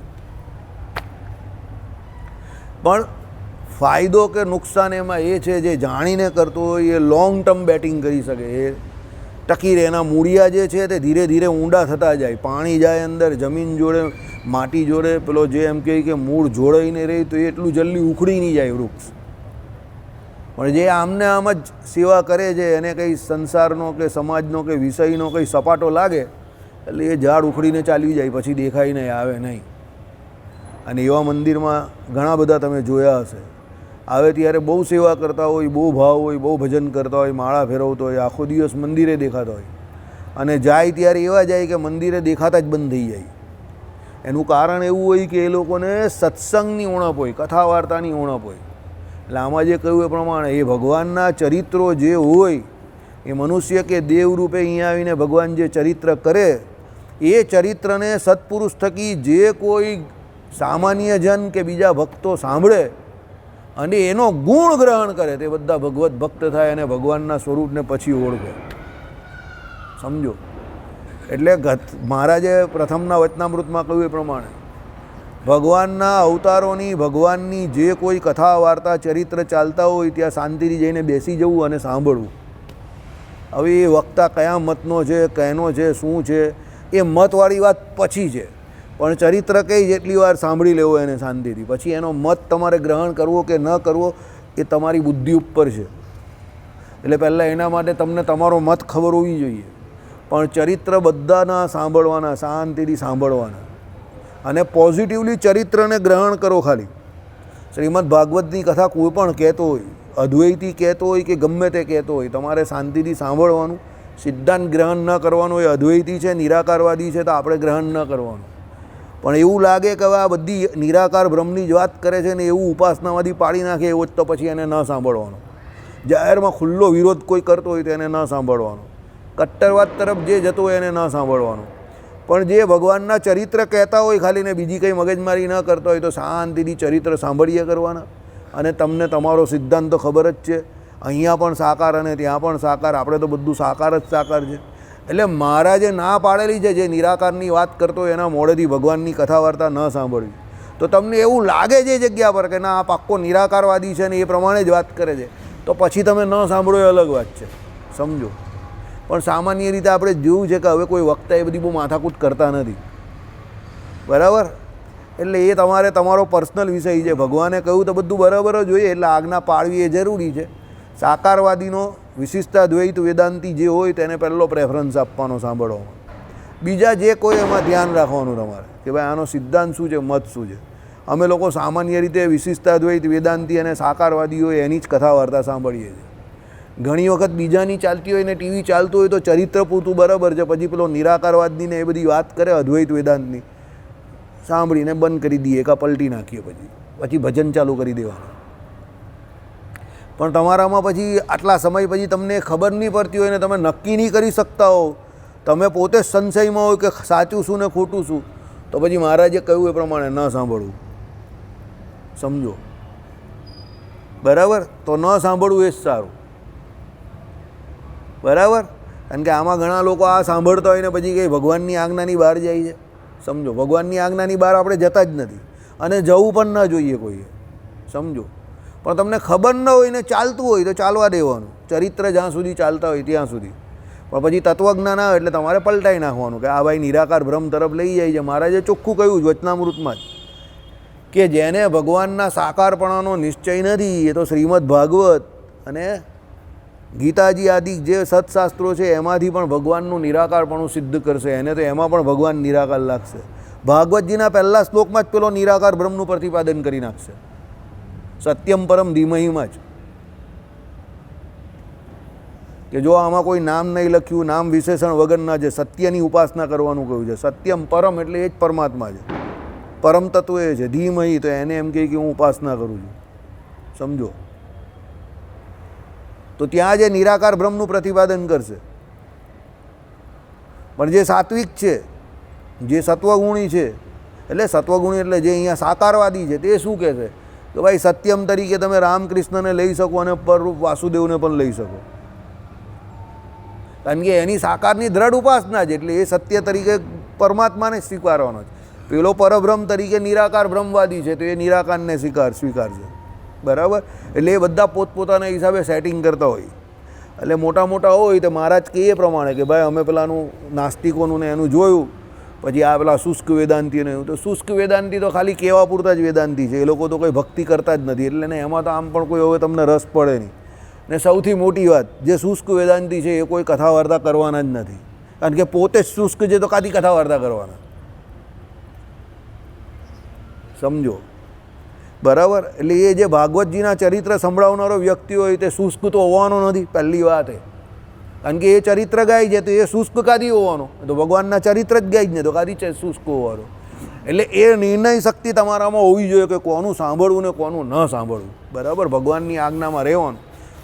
પણ ફાયદો કે નુકસાન એમાં એ છે, જે જાણીને કરતો હોય એ લોંગ ટર્મ બેટિંગ કરી શકે, એ ટકી રહે. એના મૂળિયા જે છે તે ધીરે ધીરે ઊંડા થતા જાય, પાણી જાય અંદર, જમીન જોડે માટી જોડે પેલો જે એમ કહે કે મૂળ જોડાઈને રહે તો એ એટલું જલ્દી ઉખડી નહીં જાય વૃક્ષ. પણ જે આમને આમ જ સેવા કરે છે એને કંઈ સંસારનો કે સમાજનો કે વિષયનો કંઈ સપાટો લાગે એટલે એ ઝાડ ઉખડીને ચાલી જાય, પછી દેખાય નહીં, આવે નહીં. અને એવા મંદિરમાં ઘણા બધા તમે જોયા હશે, આવે ત્યારે બહુ સેવા કરતા હોય, બહુ ભાવ હોય, બહુ ભજન કરતા હોય, માળા ફેરવતો હોય, આખો દિવસ મંદિરે દેખાતા હોય, અને જાય ત્યારે એવા જાય કે મંદિરે દેખાતા જ બંધ થઈ જાય. એનું કારણ એવું હોય કે એ લોકોને સત્સંગની ઉણપ હોય, કથા વાર્તાની ઉણપ હોય. એટલે આમાં જે કહ્યું એ પ્રમાણે એ ભગવાનના ચરિત્રો જે હોય, એ મનુષ્ય કે દેવ રૂપે અહીંયા આવીને ભગવાન જે ચરિત્ર કરે, એ ચરિત્રને સત્પુરુષ થકી જે કોઈ સામાન્ય જન કે બીજા ભક્તો સાંભળે અને એનો ગુણ ગ્રહણ કરે, તે બધા ભગવત ભક્ત થાય અને ભગવાનના સ્વરૂપને પછી ઓળખે. સમજો. એટલે મહારાજે પ્રથમના વચનામૃતમાં કહ્યું એ પ્રમાણે ભગવાનના અવતારોની, ભગવાનની જે કોઈ કથા વાર્તા ચરિત્ર ચાલતા હોય ત્યાં શાંતિથી જઈને બેસી જવું અને સાંભળવું. હવે એ વક્તા કયા મતનો છે, કહેનો છે, શું છે, એ મતવાળી વાત પછી છે. પણ ચરિત્ર કઈ જેટલી વાર સાંભળી લેવો એને શાંતિથી, પછી એનો મત તમારે ગ્રહણ કરવો કે ન કરવો એ તમારી બુદ્ધિ ઉપર છે. એટલે પહેલાં એના માટે તમને તમારો મત ખબર હોવી જોઈએ. પણ ચરિત્ર બધાના સાંભળવાના, શાંતિથી સાંભળવાના, અને પોઝિટિવલી ચરિત્રને ગ્રહણ કરો. ખાલી શ્રીમદ ભાગવતની કથા કોઈ પણ કહેતો હોય, અદ્વૈતી કહેતો હોય કે ગમે તે કહેતો હોય, તમારે શાંતિથી સાંભળવાનું, સિદ્ધાંત ગ્રહણ ન કરવાનું. એ અદ્વૈતી છે, નિરાકારવાદી છે તો આપણે ગ્રહણ ન કરવાનું. પણ એવું લાગે કે હવે આ બધી નિરાકાર બ્રહ્મની જ વાત કરે છે ને એવું ઉપાસનાવાદી પાડી નાખે એવો જ, તો પછી એને ન સાંભળવાનો. જાહેરમાં ખુલ્લો વિરોધ કોઈ કરતો હોય તો એને ન સાંભળવાનો. કટ્ટરવાદ તરફ જે જતો હોય એને ન સાંભળવાનો. પણ જે ભગવાનના ચરિત્ર કહેતા હોય ખાલી ને બીજી કંઈ મગજમારી ન કરતા હોય તો શાંતિથી ચરિત્ર સાંભળીએ કરવાના. અને તમને તમારો સિદ્ધાંત તો ખબર જ છે, અહીંયા પણ સાકાર અને ત્યાં પણ સાકાર, આપણે તો બધું સાકાર જ સાકાર છે. એટલે મહારાજે ના પાડેલી છે જે નિરાકારની વાત કરતો હોય એના મોઢેથી ભગવાનની કથા વાર્તા ન સાંભળવી. તો તમને એવું લાગે છે એ જગ્યા પર કે ના આ પાક્કો નિરાકારવાદી છે ને એ પ્રમાણે જ વાત કરે છે, તો પછી તમે ન સાંભળો એ અલગ વાત છે. સમજો. પણ સામાન્ય રીતે આપણે જોયું છે કે હવે કોઈ વક્તા એ બધી બહુ માથાકૂટ કરતા નથી. બરાબર. એટલે એ તમારે તમારો પર્સનલ વિષય છે. ભગવાને કહ્યું તો બધું બરાબર જ હોય, એટલે આજ્ઞા પાળવી એ જરૂરી છે. સાકારવાદીનો વિશિષ્ટા દ્વૈત વેદાંતિ જે હોય તેને પહેલો પ્રેફરન્સ આપવાનો સાંભળવામાં. બીજા જે કોઈ એમાં ધ્યાન રાખવાનું તમારે કે ભાઈ આનો સિદ્ધાંત શું છે, મત શું છે. અમે લોકો સામાન્ય રીતે વિશિષ્ટા દ્વૈત વેદાંતિ અને સાકારવાદી હોય એની જ કથા વાર્તા સાંભળીએ છીએ. ઘણી વખત બીજાની ચાલતી હોય ને ટીવી ચાલતું હોય તો ચરિત્ર પૂરતું બરાબર છે, પછી પેલો નિરાકારવાદની ને એ બધી વાત કરે અદ્વૈત વેદાંતની, સાંભળીને બંધ કરી દઈએ કાં પલટી નાખીએ, પછી ભજન ચાલુ કરી દેવાનું. પણ તમારામાં પછી આટલા સમય પછી તમને ખબર નહીં પડતી હોય ને તમે નક્કી નહીં કરી શકતા હો, તમે પોતે જ સંશયમાં હોય કે સાચું શું ને ખોટું શું, તો પછી મહારાજે કહ્યું એ પ્રમાણે ન સાંભળવું. સમજો. બરાબર. તો ન સાંભળવું એ જ સારું. બરાબર. કારણ કે આમાં ઘણા લોકો આ સાંભળતા હોય ને પછી કંઈ ભગવાનની આજ્ઞાની બહાર જાય છે. સમજો, ભગવાનની આજ્ઞાની બહાર આપણે જતા જ નથી અને જવું પણ ન જોઈએ કોઈએ, સમજો. પણ તમને ખબર ન હોય ને ચાલતું હોય તો ચાલવા દેવાનું, ચરિત્ર જ્યાં સુધી ચાલતા હોય ત્યાં સુધી. પણ પછી તત્વજ્ઞાન આવે એટલે તમારે પલટાઈ નાખવાનું કે આ ભાઈ નિરાકાર બ્રહ્મ તરફ લઈ જાય છે. મહારાજે ચોખ્ખું કહ્યું જ વચનામૃતમાં જ કે જેને ભગવાનના સાકારપણાનો નિશ્ચય નથી એ તો શ્રીમદ ભાગવત અને ગીતાજી આદિ જે સત્શાસ્ત્રો છે એમાંથી પણ ભગવાનનું નિરાકારપણું સિદ્ધ કરશે. એને તો એમાં પણ ભગવાન નિરાકાર લાગશે. ભાગવતજીના પહેલા શ્લોકમાં જ પેલો નિરાકાર બ્રહ્મનું પ્રતિપાદન કરી નાખશે, સત્યમ પરમ ધીમહીમાં જ, કે જો આમાં કોઈ નામ નહીં લખ્યું, નામ વિશેષણ વગરના છે, સત્યની ઉપાસના કરવાનું કહ્યું છે. સત્યમ પરમ એટલે એ જ પરમાત્મા છે, પરમ તત્વ એ છે. ધીમહી તો એને એમ કહે કે હું ઉપાસના કરું છું, સમજો. તો ત્યાં જે નિરાકાર બ્રહ્મનું પ્રતિપાદન કરશે. પણ જે સાત્વિક છે, જે સત્વગુણી છે, એટલે સત્વગુણી એટલે જે અહીંયા સાકારવાદી છે, તે શું કહે છે કે ભાઈ સત્યમ તરીકે તમે રામકૃષ્ણને લઈ શકો અને પરરૂપ વાસુદેવને પણ લઈ શકો, કારણ કે એની સાકારની દ્રઢ ઉપાસના છે. એટલે એ સત્ય તરીકે પરમાત્માને સ્વીકારવાનો છે. પેલો પરબ્રહ્મ તરીકે નિરાકાર બ્રહ્મવાદી છે તો એ નિરાકારને સ્વીકારશે, બરાબર. એટલે એ બધા પોતપોતાના હિસાબે સેટિંગ કરતા હોય. એટલે મોટા મોટા હોય તો મહારાજ કહે એ પ્રમાણે કે ભાઈ અમે પેલાનું નાસ્તિકોનું ને એનું જોયું, પછી આ પેલા શુષ્ક વેદાંતિને એવું. તો શુષ્ક વેદાંતિ તો ખાલી કહેવા પૂરતા જ વેદાંતિ છે, એ લોકો તો કોઈ ભક્તિ કરતા જ નથી. એટલે ને એમાં તો આમ પણ કોઈ હવે તમને રસ પડે નહીં. ને સૌથી મોટી વાત, જે શુષ્ક વેદાંતિ છે એ કોઈ કથા વાર્તા કરવાના જ નથી, કારણ કે પોતે જ શુષ્ક છે તો કાથી કથા વાર્તા કરવાના, સમજો, બરાબર. એટલે એ જે ભાગવતજીના ચરિત્ર સંભળાવનારો વ્યક્તિ હોય તે શુષ્ક તો હોવાનો નથી, પહેલી વાત એ. કારણ કે એ ચરિત્ર ગાય છે તો એ શુષ્ક કાદી હોવાનો, તો ભગવાનના ચરિત્ર જ ગાય જ ને તો કાદી શુષ્ક હોવાનો. એટલે એ નિર્ણય શક્તિ તમારામાં હોવી જોઈએ કે કોનું સાંભળવું ને કોનું ન સાંભળવું, બરાબર. ભગવાનની આજ્ઞામાં રહેવાનું.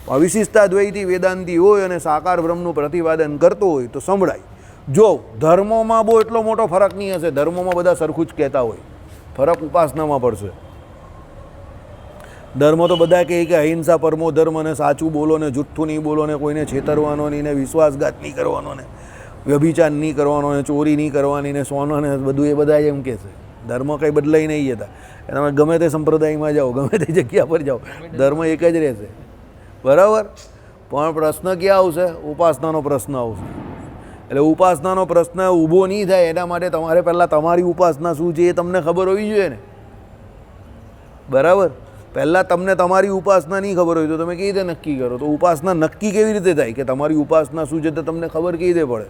વિશિષ્ટાદ્વૈતી વેદાંતિ હોય અને સાકાર બ્રહ્મનું પ્રતિપાદન કરતો હોય તો સંભળાય. જો ધર્મોમાં બહુ એટલો મોટો ફરક નહીં હશે, ધર્મોમાં બધા સરખું જ કહેતા હોય, ફરક ઉપાસનામાં પડશે. ધર્મ તો બધા કહે કે અહિંસા પરમો ધર્મ, અને સાચું બોલો ને જુઠ્ઠું નહીં બોલો ને કોઈને છેતરવાનો નહીં ને વિશ્વાસઘાત નહીં કરવાનો ને વ્યભિચાર નહીં કરવાનો ને ચોરી નહીં કરવાની ને સોનો ને બધું એ બધા એમ કહે છે. ધર્મ કંઈ બદલાઈ નહીં જતા. એનામાં ગમે તે સંપ્રદાયમાં જાઓ, ગમે તે જગ્યા પર જાઓ, ધર્મ એક જ રહેશે, બરાબર. પણ પ્રશ્ન ક્યાં આવશે? ઉપાસનાનો પ્રશ્ન આવશે. એટલે ઉપાસનાનો પ્રશ્ન ઊભો નહીં થાય એના માટે તમારે પહેલાં તમારી ઉપાસના શું છે એ તમને ખબર હોવી જોઈએ ને, બરાબર. પહેલાં તમને તમારી ઉપાસના નહીં ખબર હોય તો તમે કેવી રીતે નક્કી કરો? તો ઉપાસના નક્કી કેવી રીતે થાય કે તમારી ઉપાસના શું છે તો તમને ખબર કેવી રીતે પડે?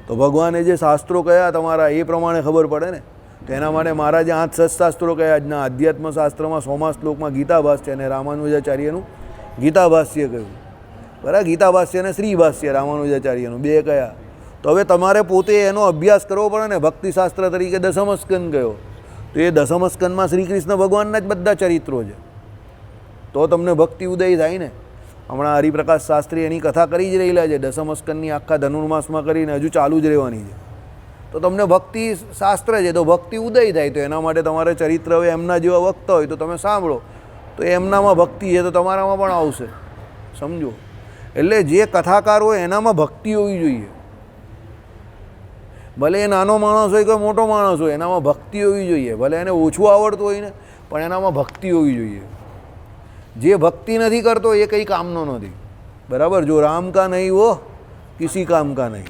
તો ભગવાને જે શાસ્ત્રો કયા તમારા એ પ્રમાણે ખબર પડે ને. તો એના માટે મહારાજે 8 સત્શાસ્ત્રો કયા આજના અધ્યાત્મશાસ્ત્રમાં 100મા શ્લોકમાં ગીતાભાષ્ય અને રામાનુજાચાર્યનું ગીતાભાષ્ય કહ્યું, બરાબર. ગીતાભાષ્ય અને શ્રીભાષ્ય રામાનુજાચાર્યનું 2 કયા. તો હવે તમારે પોતે એનો અભ્યાસ કરવો પડે ને. ભક્તિશાસ્ત્ર તરીકે દશમસ્કંદ ગયો તો એ દશમસ્કંદમાં શ્રી કૃષ્ણ ભગવાનના જ બધા ચરિત્રો છે, તો તમને ભક્તિ ઉદય થાય ને. હમણાં હરિપ્રકાશ શાસ્ત્રી એની કથા કરી જ રહેલા છે, દશમસ્કંદની આખા ધનુર્માસમાં કરીને હજુ ચાલુ જ રહેવાની છે. તો તમને ભક્તિ શાસ્ત્ર છે તો ભક્તિ ઉદય થાય. તો એના માટે તમારે ચરિત્ર હવે એમના જેવા વક્તા હોય તો તમે સાંભળો, તો એમનામાં ભક્તિ છે તો તમારામાં પણ આવશે, સમજો. એટલે જે કથાકાર હોય એનામાં ભક્તિ હોવી જોઈએ. ભલે એ નાનો માણસ હોય કે મોટો માણસ હોય, એનામાં ભક્તિ હોવી જોઈએ. ભલે એને ઓછું આવડતું હોય ને, પણ એનામાં ભક્તિ હોવી જોઈએ. જે ભક્તિ નથી કરતો એ કંઈ કામનો નથી, બરાબર. જો રામ કા નહીં હો કિસી કામ કા નહીં,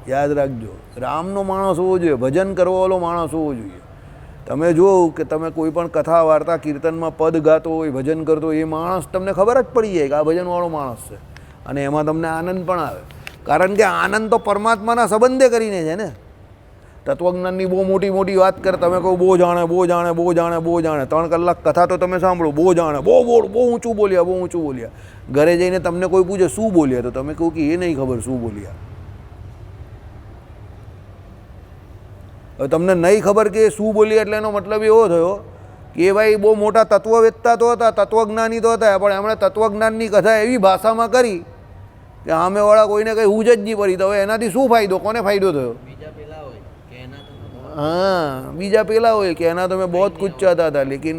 યાદ રાખજો. રામનો માણસ હોવો જોઈએ, ભજન કરવાવાળો માણસ હોવો જોઈએ. તમે જુઓ કે તમે કોઈ પણ કથા વાર્તા કીર્તનમાં પદ ગાતો હોય, ભજન કરતો હોય, એ માણસ તમને ખબર જ પડી જાય કે આ ભજનવાળો માણસ છે, અને એમાં તમને આનંદ પણ આવે. કારણ કે આનંદ તો પરમાત્માના સંબંધે કરીને છે ને. તત્વજ્ઞાનની બહુ મોટી મોટી વાત કરે, તમે કહો બહુ જાણે 3 કલાક કથા તો તમે સાંભળો, બહુ જાણે, બહુ ઊંચું બોલ્યા. ઘરે જઈને તમને કોઈ પૂછે શું બોલ્યા, તો તમે કહો કે એ નહીં ખબર શું બોલ્યા. હવે તમને નહીં ખબર કે શું બોલ્યા એટલે એનો મતલબ એવો થયો કે ભાઈ બહુ મોટા તત્વવેત્તા તો હતા, તત્વજ્ઞાની તો હતા, પણ એમણે તત્વજ્ઞાનની કથા એવી ભાષામાં કરી કે સામેવાળા કોઈને કંઈ હુજ જ નહીં પડી. તો હવે એનાથી શું ફાયદો? કોને ફાયદો થયો? हाँ, बीजा पेला हो कि ना तो मैं बहुत कुछ चाहता था, लेकिन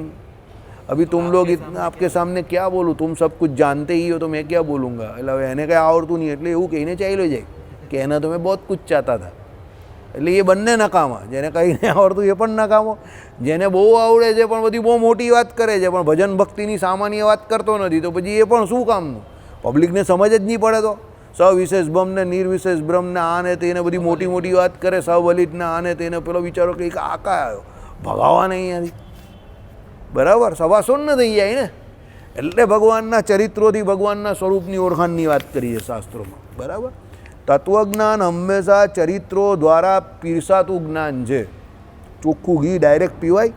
अभी तुम लोग इतना आपके सामने क्या बोलूँ, तुम सब कुछ जानते ही हो तो मैं क्या बोलूँगा. એટલે હવે એને કંઈ આવડતું નહીં એટલે એવું કહીને ચાલ્યો જાય કે એના તો મેં બહુ કુછ ચાહતા હતા. એટલે એ બંને નકામા. જેને કંઈ નહીં આવડતું એ પણ નકામો, જેને બહુ આવડે છે પણ બધી બહુ મોટી વાત કરે છે પણ ભજન ભક્તિની સામાન્ય વાત કરતો નથી, તો પછી એ પણ શું કામનું? પબ્લિકને સમજ જ નહીં પડે તો સવિશેષ બ્રહ્મ ને નિર્વિશેષ બ્રહ્મ ને આ ને તેને બધી મોટી મોટી વાત કરે, સવલિત ને આ ને તેને, પેલો વિચારો કે આકા આવ્યો ભગાવા નહીં અહીંયાથી, બરાબર? સવાસો ન થઈ જાય ને. એટલે ભગવાનના ચરિત્રોથી ભગવાનના સ્વરૂપની ઓળખાણની વાત કરી છે શાસ્ત્રોમાં, બરાબર? તત્વજ્ઞાન હંમેશા ચરિત્રો દ્વારા પીરસાતું જ્ઞાન છે. ચોખ્ખું ઘી ડાયરેક્ટ પીવાય?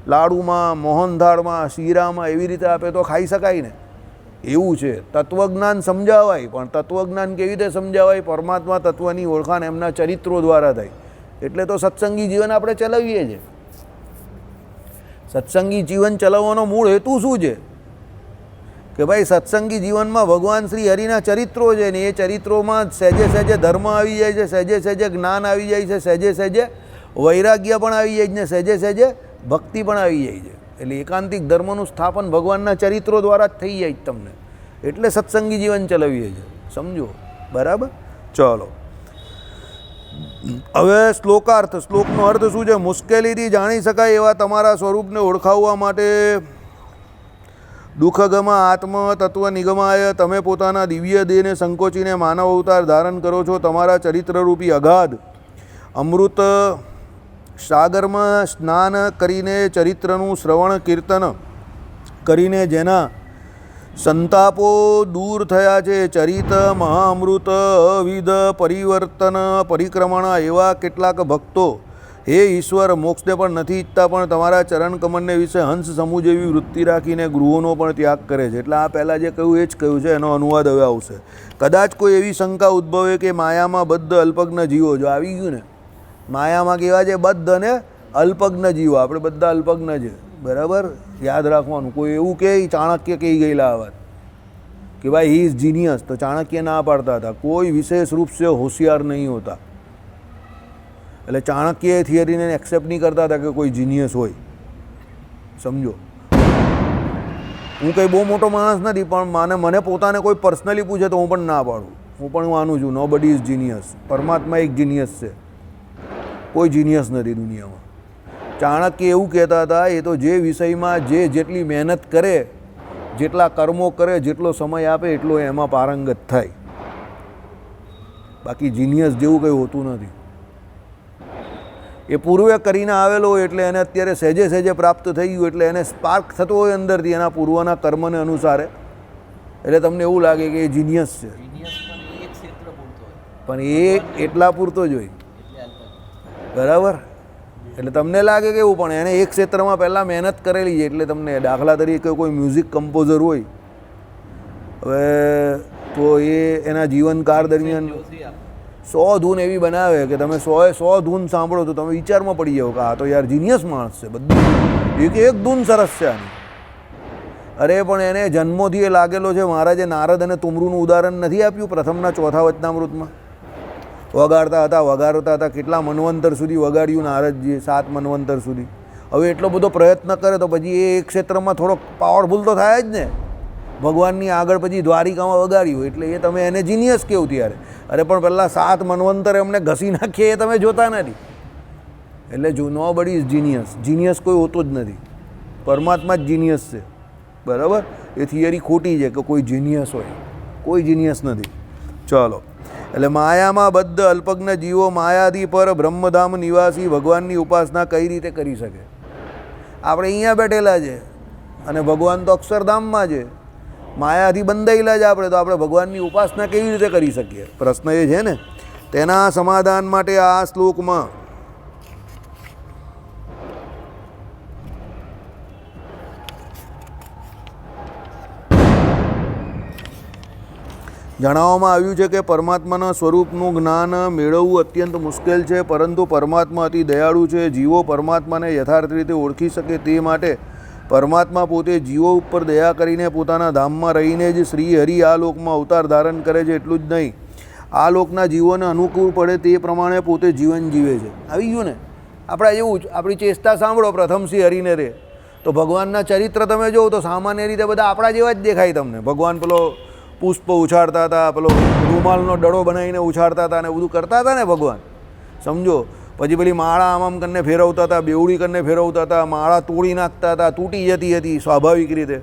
લાડુમાં, મોહનથાળમાં, શીરામાં એવી રીતે આપે તો ખાઈ શકાય ને? એવું છે. તત્વજ્ઞાન સમજાવાય, પણ તત્વજ્ઞાન કેવી રીતે સમજાવાય? પરમાત્મા તત્વની ઓળખાણ એમના ચરિત્રો દ્વારા થાય. એટલે તો સત્સંગી જીવન આપણે ચલાવીએ છીએ. સત્સંગી જીવન ચલાવવાનો મૂળ હેતુ શું છે? કે ભાઈ સત્સંગી જીવનમાં ભગવાન શ્રી હરિના ચરિત્રો છે ને એ ચરિત્રોમાં સહેજે સહેજે ધર્મ આવી જાય છે, સહેજે સહેજે જ્ઞાન આવી જાય છે, સહેજે સહેજે વૈરાગ્ય પણ આવી જાય છે ને સહેજે સહેજે ભક્તિ પણ આવી જાય છે. એટલે એકાંતિક ધર્મનું સ્થાપન ભગવાનના ચરિત્રો દ્વારા જ થઈ જાય તમને. એટલે સત્સંગી જીવન ચલાવીએ છીએ, સમજો, બરાબર? ચલો, હવે શ્લોકાર્થ. શ્લોકનો અર્થ શું છે? મુશ્કેલીથી જાણી શકાય એવા તમારા સ્વરૂપને ઓળખાવવા માટે દુઃખગમા આત્મ તત્વ નિગમાય તમે પોતાના દિવ્ય દેહને સંકોચીને માનવ અવતાર ધારણ કરો છો. તમારા ચરિત્રરૂપી અગાધ અમૃત સાગરમાં સ્નાન કરીને ચરિત્રનું શ્રવણ કીર્તન કરીને જેના સંતાપો દૂર થયા છે, ચરિત મહાઅમૃત વિધ પરિવર્તન પરિક્રમણા એવા કેટલાક ભક્તો હે ઈશ્વર મોક્ષને પણ નથી ઈચ્છતા પણ તમારા ચરણ કમળને વિશે હંસ સમૂહ જેવી વૃત્તિ રાખીને ગૃહોનો પણ ત્યાગ કરે છે. એટલે આ પહેલાં જે કહ્યું એ જ કહ્યું છે, એનો અનુવાદ હવે આવશે. કદાચ કોઈ એવી શંકા ઉદ્ભવે કે માયામાં બદ્ધ અલ્પજ્ઞ જીવો, જો આવી ગયું ને, માયામાં કેવા છે? બદ્ધ અને અલ્પજ્ઞ જીવો. આપણે બધા અલ્પજ્ઞ છે, બરાબર? યાદ રાખવાનું. કોઈ એવું કે ચાણક્ય કહી ગયેલા આ વાત કે ભાઈ હી ઇઝ જીનિયસ, તો ચાણક્ય ના પાડતા હતા કોઈ વિશેષ રૂપ સે હોશિયાર નહીં હોતા. એટલે ચાણક્ય એ થિયરીને એક્સેપ્ટ નહીં કરતા હતા કે કોઈ જીનિયસ હોય, સમજો. હું કંઈ બહુ મોટો માણસ નથી પણ મને પોતાને કોઈ પર્સનલી પૂછે તો હું પણ ના પાડું. હું પણ માનું છું નો બડી ઇઝ જીનિયસ. પરમાત્મા એક જીનિયસ છે, કોઈ જીનિયસ નથી દુનિયામાં. ચાણક્ય એવું કહેતા હતા એ તો જે વિષયમાં જેટલી મહેનત કરે, જેટલા કર્મો કરે, જેટલો સમય આપે એટલો એમાં પારંગત થાય. બાકી જીનિયસ જેવું કંઈ હોતું નથી. એ પૂર્વે કરીને આવેલો હોય એટલે એને અત્યારે સહેજે સહેજે પ્રાપ્ત થઈ ગયું એટલે એને સ્પાર્ક થતો હોય અંદરથી એના પૂર્વના કર્મને અનુસારે, એટલે તમને એવું લાગે કે એ જીનિયસ છે, પણ એ એટલા પૂરતો જ હોય, બરાબર? એટલે તમને લાગે કે એવું, પણ એને એક ક્ષેત્રમાં પહેલાં મહેનત કરેલી છે. એટલે તમને દાખલા તરીકે કોઈ મ્યુઝિક કમ્પોઝર હોય, હવે તો એ એના જીવનકાળ દરમિયાન 100 ધૂન એવી બનાવે કે તમે 100 ધૂન સાંભળો તો તમે વિચારમાં પડી જાઓ કે આ તો યાર જીનિયસ માણસ છે. બધું એક ધૂન સરસ છે આની. અરે પણ એને જન્મોથી એ લાગેલો છે. મહારાજે નારદ અને તુમરુનું ઉદાહરણ નથી આપ્યું પ્રથમના ચોથા વચનામૃતમાં? વગાડતા હતા કેટલા મન્વંતર સુધી વગાડ્યું નારદજીએ, 7 મન્વંતર સુધી. હવે એટલો બધો પ્રયત્ન કરે તો પછી એ ક્ષેત્રમાં થોડોક પાવરફુલ તો થાય જ ને. ભગવાનની આગળ પછી દ્વારિકામાં વગાડ્યું એટલે એ તમે એને જીનિયસ કેવું ત્યારે? અરે પણ પહેલાં 7 મન્વંતર એમને ઘસી નાખીએ એ તમે જોતા નથી. એટલે જો નો બડી ઇઝ જીનિયસ. જીનિયસ કોઈ હોતો જ નથી, પરમાત્મા જ જીનિયસ છે, બરાબર? એ થિયરી ખોટી છે કે કોઈ જીનિયસ હોય, કોઈ જીનિયસ નથી. ચાલો, એટલે માયામાં બદ્ધ અલ્પજ્ઞ જીવો માયાથી પર બ્રહ્મધામ નિવાસી ભગવાનની ઉપાસના કઈ રીતે કરી શકે? આપણે અહીંયા બેઠેલા છે અને ભગવાન તો અક્ષરધામમાં છે. માયાથી બંધાયેલા છે આપણે, તો આપણે ભગવાનની ઉપાસના કેવી રીતે કરી શકીએ? પ્રશ્ન એ છે ને. તેના સમાધાન માટે આ શ્લોકમાં જણાવવામાં આવ્યું છે કે પરમાત્માના સ્વરૂપનું જ્ઞાન મેળવવું અત્યંત મુશ્કેલ છે, પરંતુ પરમાત્મા અતિ દયાળુ છે. જીવો પરમાત્માને યથાર્થ રીતે ઓળખી શકે તે માટે પરમાત્મા પોતે જીવો ઉપર દયા કરીને પોતાના ધામમાં રહીને જ શ્રી હરિ આ લોકમાં અવતાર ધારણ કરે છે. એટલું જ નહીં, આ લોકના જીવોને અનુકૂળ પડે તે પ્રમાણે પોતે જીવન જીવે છે. આવી ગયું ને? આપણા જેવું જ. આપણી ચેષ્ટા સાંભળો પ્રથમ શ્રી હરિને રે તો ભગવાનના ચરિત્ર તમે જુઓ તો સામાન્ય રીતે બધા આપણા જેવા જ દેખાય તમને. ભગવાન પેલો પુષ્પ ઉછાળતા હતા, પેલો રૂમાલનો દડો બનાવીને ઉછાળતા હતા ને બધું કરતા હતા ને ભગવાન. સમજો. પછી પેલી માળા આમ આમ કરીને ફેરવતા હતા, બેવડી કરીને ફેરવતા હતા, માળા તોડી નાખતા હતા, તૂટી જતી હતી સ્વાભાવિક રીતે,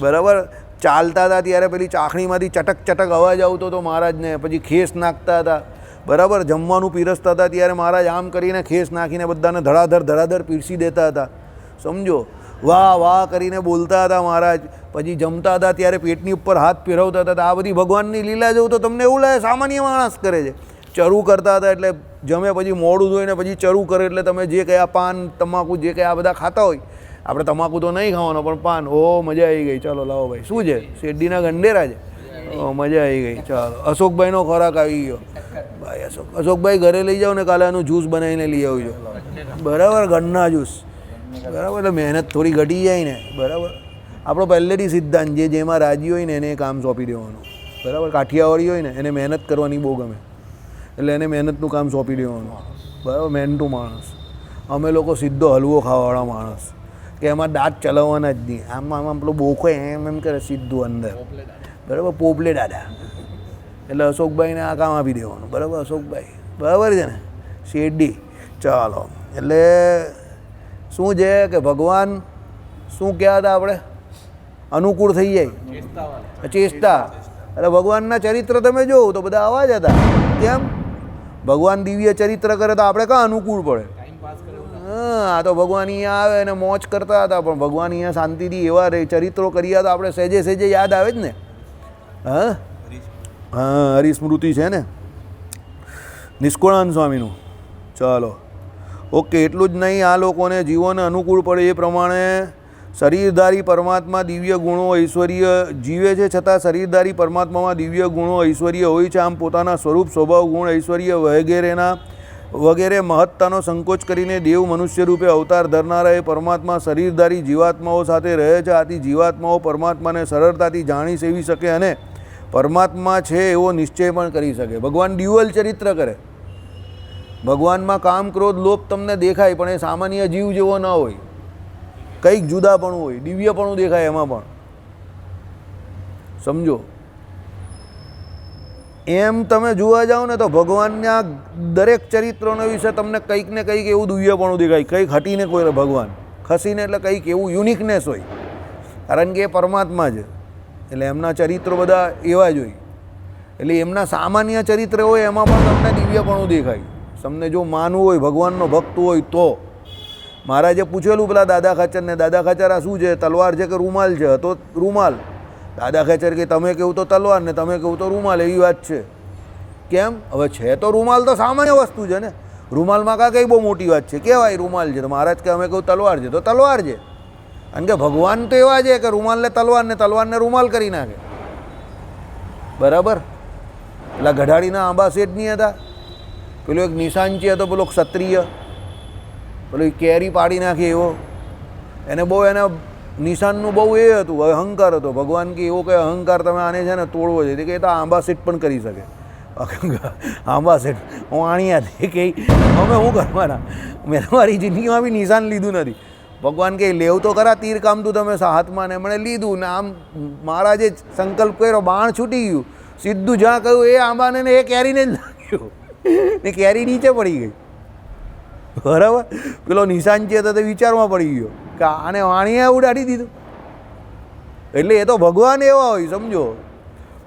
બરાબર. ચાલતા હતા ત્યારે પેલી ચાખણીમાંથી ચટક ચટક અવાજ આવતો હતો મહારાજને. પછી ખેસ નાખતા હતા, બરાબર. જમવાનું પીરસતા હતા ત્યારે મહારાજ આમ કરીને ખેસ નાખીને બધાને ધડાધડ પીરસી દેતા હતા, સમજો. વાહ વાહ કરીને બોલતા હતા મહારાજ. પછી જમતા હતા ત્યારે પેટની ઉપર હાથ ફેરવતા હતા. આ બધી ભગવાનની લીલા જોઉં તો તમને એવું લાગે સામાન્ય માણસ કરે છે. ચરું કરતા હતા એટલે જમે પછી મોડું ધોઈને પછી ચરું કરે એટલે તમે જે કંઈ આ પાન તમાકુ જે કંઈ આ બધા ખાતા હોય, આપણે તમાકુ તો નહીં ખાવાનો પણ પાન, ઓ મજા આવી ગઈ. ચાલો લાવો ભાઈ, શું છે? શેરડીના ગંડેરા છે. મજા આવી ગઈ. ચાલો અશોકભાઈનો ખોરાક આવી ગયો ભાઈ. અશોકભાઈ ઘરે લઈ જાઓ ને કાલે આનું જ્યુસ બનાવીને લઈ આવજો, બરાબર. ગન્ના જ્યુસ, બરાબર. એટલે મહેનત થોડી ઘટી જાય ને, બરાબર. આપણો પહેલેથી સિદ્ધાંત જે જેમાં રાજી હોય ને એને કામ સોંપી દેવાનું, બરાબર. કાઠિયાવાડી હોય ને એને મહેનત કરવાની બહુ ગમે એટલે એને મહેનતનું કામ સોંપી દેવાનું, બરાબર. મહેનતું માણસ. અમે લોકો સીધો હલવો ખાવાવાળા માણસ કે એમાં દાંત ચલાવવાના જ નહીં. આમ આમ પેલો બોખો એમ કરે સીધું અંદર, બરાબર. પોપલે દાદા. એટલે અશોકભાઈને આ કામ આપી દેવાનું, બરાબર. અશોકભાઈ બરાબર છે ને, શેરડી. ચાલો, એટલે શું છે કે ભગવાન શું કહેવા હતા આપણે? અનુકૂળ થઈ જાય, ચેષ્ટા. એટલે ભગવાનના ચરિત્ર તમે જોવો તો બધા આવા જ હતા. કેમ? ભગવાન દિવ્ય ચરિત્ર કરે તો આપણે કાં અનુકૂળ પડે? હા, તો ભગવાન અહીંયા આવે અને મોજ કરતા હતા, પણ ભગવાન અહીંયા શાંતિથી એવા ચરિત્રો કર્યા તો આપણે સહેજે સહેજે યાદ આવે જ ને. હા હા, હરિસ્મૃતિ છે ને નિષ્કુળાનંદ સ્વામીનું. ચાલો, ઓકે. એટલું જ નહીં, આ લોકોને જીવોને અનુકૂળ પડે એ પ્રમાણે શરીરધારી પરમાત્મા દિવ્ય ગુણો ઐશ્વર્ય જીવે છે, છતાં શરીરધારી પરમાત્મામાં દિવ્ય ગુણો ઐશ્વર્ય હોય છે. આમ પોતાના સ્વરૂપ સ્વભાવ ગુણ ઐશ્વર્ય વગેરે મહત્તાનો સંકોચ કરીને દેવ મનુષ્ય રૂપે અવતાર ધરનારા એ પરમાત્મા શરીરધારી જીવાત્માઓ સાથે રહે છે. આથી જીવાત્માઓ પરમાત્માને સરળતાથી જાણી સેવી શકે અને પરમાત્મા છે એવો નિશ્ચય પણ કરી શકે. ભગવાન ડ્યુઅલ ચરિત્ર કરે. ભગવાનમાં કામ ક્રોધ લોભ તમને દેખાય પણ એ સામાન્ય જીવ જેવો ન હોય, કંઈક જુદાપણું હોય, દિવ્યપણું દેખાય એમાં પણ, સમજો. એમ તમે જોવા જાઓ ને તો ભગવાનના દરેક ચરિત્રોના વિશે તમને કંઈક ને કંઈક એવું દિવ્યપણું દેખાય, કંઈક હટીને કોઈ ભગવાન ખસીને એટલે કંઈક એવું યુનિકનેસ હોય, કારણ કે એ પરમાત્મા છે એટલે એમના ચરિત્રો બધા એવા જ હોય. એટલે એમના સામાન્ય ચરિત્ર હોય એમાં પણ તમને દિવ્યપણું દેખાય. તમને જો માનવું હોય, ભગવાનનો ભક્ત હોય તો. મહારાજે પૂછેલું પેલા દાદા ખાચરને, દાદા ખાચર આ શું છે, તલવાર છે કે રૂમાલ છે? તો રૂમાલ. દાદા ખાચર કે તમે કહું તો તલવાર ને તમે કહું તો રૂમાલ, એવી વાત છે. કેમ? હવે છે તો રૂમાલ તો સામાન્ય વસ્તુ છે ને, રૂમાલમાં કાં કઈ બહુ મોટી વાત છે? કહેવાય રૂમાલ છે. તો મહારાજ કે અમે કહું તલવાર છે તો તલવાર છે. કારણ કે ભગવાન તો એવા છે કે રૂમાલને તલવારને રૂમાલ કરી નાખે, બરાબર. પેલા ગઢાડીના આંબા શેઠ નહીં હતા, પેલો એક નિશાંચી હતો, પેલો ક્ષત્રિય, પેલો કેરી પાડી નાખે એવો, એને બહુ નિશાનનું બહુ એ હતું, અહંકાર હતો. ભગવાન કે એવો કંઈ અહંકાર તમે આને છે ને તોડવો છે, કે એ તો આંબા શેઠ પણ કરી શકે. આંબા શેઠ વાણિયા કે અમે શું કરવાના, મેં મારી જિંદગીમાં બી નિશાન લીધું નથી. ભગવાન કે લેવ તો ખરા તીર કામતું તમે હાથમાં, ને એમણે લીધું ને આમ મહારાજે સંકલ્પ કર્યો, બાણ છૂટી ગયું, સીધું જ્યાં કહ્યું એ આંબાને ને એ કેરીને જ લાગ્યું ને કેરી નીચે પડી ગઈ, બરાબર. પેલો નિશાન છે તો તે વિચારમાં પડી ગયો કે આને વાણીએ ઉડાડી દીધું. એટલે એ તો ભગવાન એવા હોય, સમજો.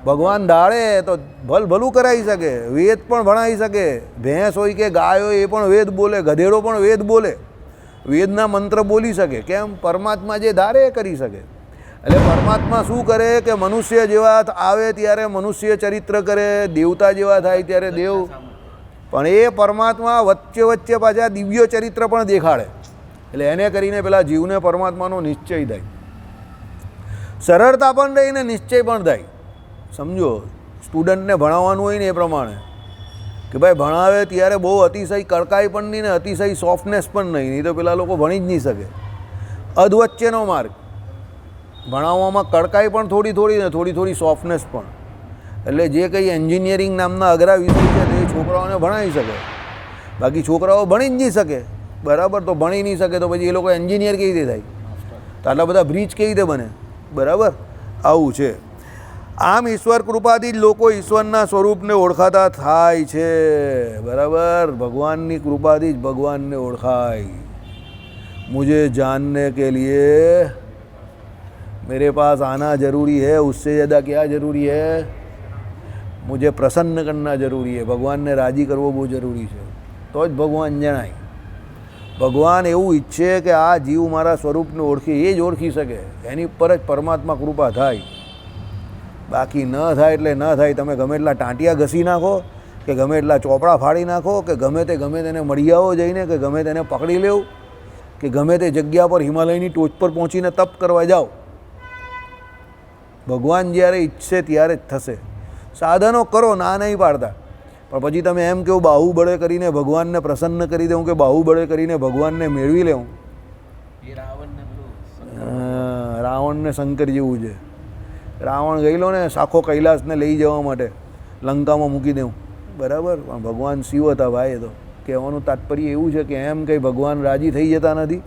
ભગવાન ધારે તો ભલું કરાવી શકે, વેદ પણ ભણાવી શકે. ભેંસ હોય કે ગાય હોય એ પણ વેદ બોલે, ગધેડો પણ વેદ બોલે, વેદના મંત્ર બોલી શકે. કેમ? પરમાત્મા જે ધારે એ કરી શકે. એટલે પરમાત્મા શું કરે કે મનુષ્ય જેવા આવે ત્યારે મનુષ્ય ચરિત્ર કરે, દેવતા જેવા થાય ત્યારે દેવ. પણ એ પરમાત્મા વચ્ચે વચ્ચે પાછા દિવ્ય ચરિત્ર પણ દેખાડે. એટલે એને કરીને પેલા જીવને પરમાત્માનો નિશ્ચય થાય, સરળતા પણ રહી ને નિશ્ચય પણ થાય, સમજો. સ્ટુડન્ટને ભણાવવાનું હોય ને એ પ્રમાણે કે ભાઈ ભણાવે ત્યારે બહુ અતિશય કડકાઈ પણ નહીં ને અતિશય સોફ્ટનેસ પણ નહીં તો પેલા લોકો ભણી જ નહીં શકે. અધવચ્ચેનો માર્ગ, ભણાવવામાં કડકાઈ પણ થોડી ને થોડી સોફ્ટનેસ પણ. એટલે જે કંઈ એન્જિનિયરિંગ નામના અઘરા વિષય છે તે છોકરાઓને ભણાવી શકે, બાકી છોકરાઓ ભણી જ નહીં શકે, બરાબર. તો ભણી નહીં શકે તો પછી એ લોકો એન્જિનિયર કેવી રીતે થાય? તો આટલા બધા બ્રિજ કેવી રીતે બને, બરાબર. આવું છે. આમ ઈશ્વર કૃપાથી જ લોકો ઈશ્વરના સ્વરૂપને ઓળખાતા થાય છે. બરાબર, ભગવાનની કૃપાથી જ ભગવાનને ઓળખાય. मुझे जानने के लिए मेरे पास आना ज़रूरी है, उससे ज़्यादा क्या ज़रूरी है, मुझे प्रसन्न करना ज़रूरी है. ભગવાનને રાજી કરવો બહુ જરૂરી છે, તો જ ભગવાન જણાય. ભગવાન એવું ઈચ્છે કે આ જીવ મારા સ્વરૂપને ઓળખી, એ જ ઓળખી શકે, એની પર જ પરમાત્મા કૃપા થાય. બાકી ન થાય એટલે ન થાય. તમે ગમે એટલા ટાંટિયા ઘસી નાખો, કે ગમે એટલા ચોપડા ફાડી નાખો, કે ગમે તેને મળી આવો જઈને, કે ગમે તેને પકડી લેવું, કે ગમે તે જગ્યા પર હિમાલયની ટોચ પર પહોંચીને તપ કરવા જાઓ, ભગવાન જ્યારે ઈચ્છે ત્યારે જ થશે. સાધનો કરો, ના નહીં પાડતા, પણ પછી તમે એમ કહો બાહુબળે કરીને ભગવાનને પ્રસન્ન કરી દઉં, કે બાહુબળે કરીને ભગવાનને મેળવી લેવું. રાવણને શંકર જેવું છે. રાવણ ગયેલો ને સાખો કૈલાસને લઈ જવા માટે, લંકામાં મૂકી દેવું. બરાબર, પણ ભગવાન શિવ હતા ભાઈ. એ તો કહેવાનું તાત્પર્ય એવું છે કે એમ કંઈ ભગવાન રાજી થઈ જતા નથી,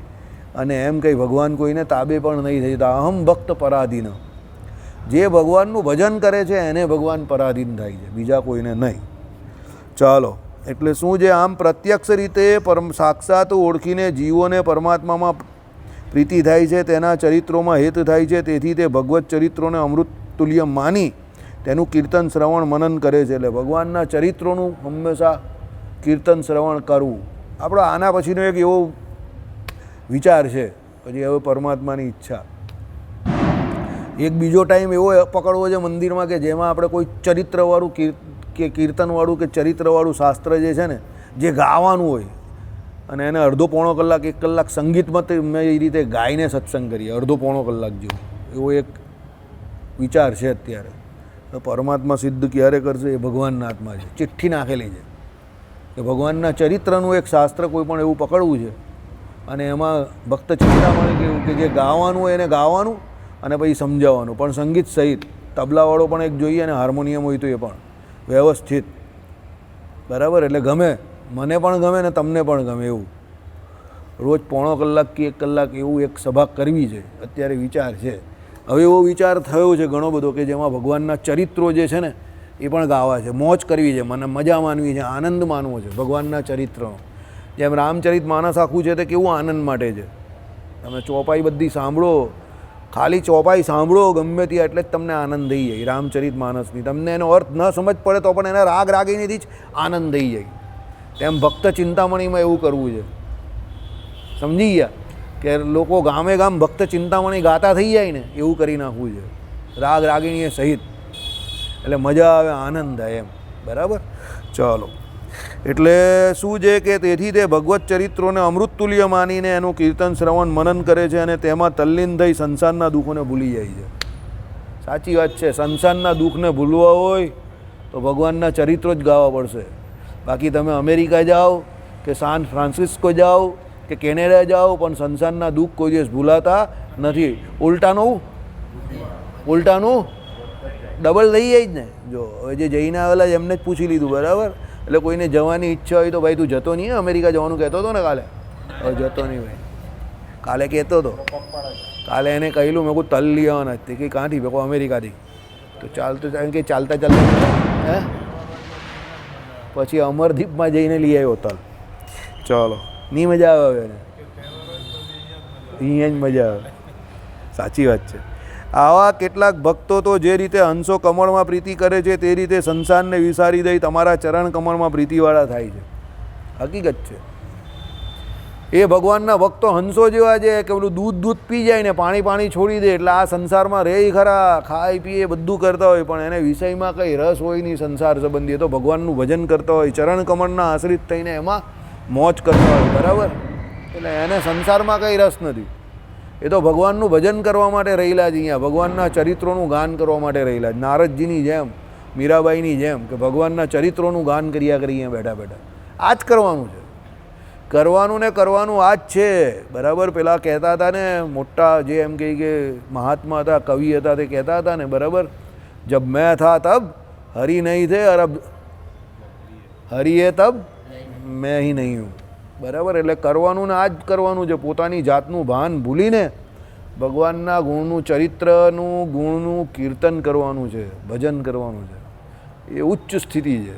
અને એમ કંઈ ભગવાન કોઈને તાબે પણ નહીં થઈ જતા. અહમ ભક્ત પરાધીન. જે ભગવાનનું ભજન કરે છે એને ભગવાન પરાધીન થાય છે, બીજા કોઈને નહીં. ચાલો, એટલે શું છે, આમ પ્રત્યક્ષ રીતે સાક્ષાત ઓળખીને જીવોને પરમાત્મામાં પ્રીતિ થાય છે, તેના ચરિત્રોમાં હેત થાય છે. તેથી તે ભગવત ચરિત્રોને અમૃત તુલ્ય માની તેનું કીર્તન શ્રવણ મનન કરે છે. એટલે ભગવાનના ચરિત્રોનું હંમેશા કીર્તન શ્રવણ કરવું. આપણો આના પછીનો એક એવો વિચાર છે, પછી હવે પરમાત્માની ઈચ્છા. એક બીજો ટાઈમ એવો પકડવો છે મંદિરમાં કે જેમાં આપણે કોઈ ચરિત્રવાળું કે કીર્તનવાળું કે ચરિત્રવાળું શાસ્ત્ર જે છે ને, જે ગાવાનું હોય, અને એને અડધો પોણો કલાક 1 કલાક સંગીતમાં મેં એ રીતે ગાઈને સત્સંગ કરીએ, અડધો પોણો કલાક જેવું. એવો એક વિચાર છે અત્યારે. તો પરમાત્મા સિદ્ધ ક્યારે કરશે એ ભગવાનના હાથમાં છે, ચિઠ્ઠી નાખેલી છે કે ભગવાનના ચરિત્રનું એક શાસ્ત્ર કોઈ પણ એવું પકડવું છે, અને એમાં ભક્ત ચિંતામણી કેવું કે જે ગાવાનું હોય એને ગાવાનું, અને પછી સમજાવવાનું, પણ સંગીત સહિત. તબલાવાળો પણ એક જોઈએ, અને હાર્મોનિયમ હોય તો એ પણ વ્યવસ્થિત. બરાબર, એટલે ગમે, મને પણ ગમે ને તમને પણ ગમે એવું. રોજ પોણો કલાક કે 1 કલાક એવું એક સભા કરવી છે અત્યારે વિચાર છે. હવે એવો વિચાર થયો છે ઘણો બધો કે જેમાં ભગવાનના ચરિત્રો જે છે ને એ પણ ગાવા છે, મોજ કરવી છે, મને મજા માનવી છે, આનંદ માનવો છે ભગવાનના ચરિત્રનો. જેમ રામચરિત માનસ આખું છે તે કેવું આનંદ માટે છે. તમે ચોપાઈ બધી સાંભળો, ખાલી ચોપાઈ સાંભળો ગમે ત્યાં, એટલે જ તમને આનંદ થઈ જાય રામચરિત માનસની. તમને એનો અર્થ ન સમજ પડે તો પણ એના રાગ રાગીનીથી જ આનંદ થઈ જાય. તેમ ભક્ત ચિંતામણીમાં એવું કરવું છે. સમજી ગયા કે લોકો ગામે ગામ ભક્ત ચિંતામણી ગાતા થઈ જાય ને એવું કરી નાખવું છે, રાગ રાગીણીએ સહિત. એટલે મજા આવે, આનંદ થાય એમ. બરાબર, ચાલો. એટલે શું છે કે તેથી તે ભગવત ચરિત્રોને અમૃતતુલ્ય માનીને એનું કીર્તન શ્રવણ મનન કરે છે, અને તેમાં તલ્લીન થઈ સંસારના દુઃખોને ભૂલી જાય છે. સાચી વાત છે, સંસારના દુઃખને ભૂલવા હોય તો ભગવાનના ચરિત્રો જ ગાવા પડશે. બાકી તમે અમેરિકા જાઓ કે સાન ફ્રાન્સિસ્કો જાઓ કે કેનેડા જાઓ, પણ સંસારના દુઃખ કોઈ દિવસ ભૂલાતા નથી. ઉલટાનું ડબલ થઈ જાય જ ને. જો હવે જે જઈને આવેલા એમને જ પૂછી લીધું. બરાબર, એટલે કોઈને જવાની ઈચ્છા હોય તો ભાઈ તું જતો નહીં, અમેરિકા જવાનું કહેતો હતો ને કાલે. હવે જતો નહીં ભાઈ, કાલે કહેતો હતો. કાલે એને કહેલું, મેં કહું તલ લઈ આવવાના જ. કે ક્યાંથી? મેં કહું અમેરિકાથી. તો ચાલતું કે ચાલતા હે પછી અમરદીપમાં જઈને લઈ આવ્યો તલ. ચાલો, નહીં મજા આવે હવે, અહીંયા જ મજા આવે. સાચી વાત છે. આવા કેટલાક ભક્તો તો જે રીતે હંસો કમળમાં પ્રીતિ કરે છે તે રીતે સંસારને વિસારી દઈ તમારા ચરણ કમળમાં પ્રીતિવાળા થાય છે. હકીકત છે. એ ભગવાનના ભક્તો હંસો જેવા છે કે પેલું દૂધ પી જાય ને પાણી છોડી દે, એટલે આ સંસારમાં રહે ખરા, ખાય પીએ બધું કરતા હોય, પણ એને વિષયમાં કંઈ રસ હોય નહીં સંસાર સંબંધી. એ તો ભગવાનનું ભજન કરતા હોય, ચરણ કમળના આશ્રિત થઈને એમાં મોજ કરતા હોય. બરાબર, એટલે એને સંસારમાં કંઈ રસ નથી. એ તો ભગવાનનું ભજન કરવા માટે રહેલા જ, અહીંયા ભગવાનના ચરિત્રોનું ગાન કરવા માટે રહેલા જ. નારદજીની જેમ, મીરાબાઈની જેમ કે ભગવાનના ચરિત્રોનું ગાન કર્યા કરીએ બેઠા બેઠા. આ જ કરવાનું છે. કરવાનું ને કરવાનું આ જ છે. બરાબર, પેલા કહેતા હતા ને મોટા, જે એમ કહે કે મહાત્મા હતા, કવિ હતા, તે કહેતા હતા ને, બરાબર, જબ મેં થા તબ હરી નહીં થે, અરબ હરી હે તબ મેં ही નહીં હું. બરાબર, એટલે કરવાનું ને આ જ કરવાનું છે. પોતાની જાતનું ભાન ભૂલીને ભગવાનના ગુણનું, ચરિત્રનું, ગુણનું કીર્તન કરવાનું છે, ભજન કરવાનું છે. એ ઉચ્ચ સ્થિતિ છે.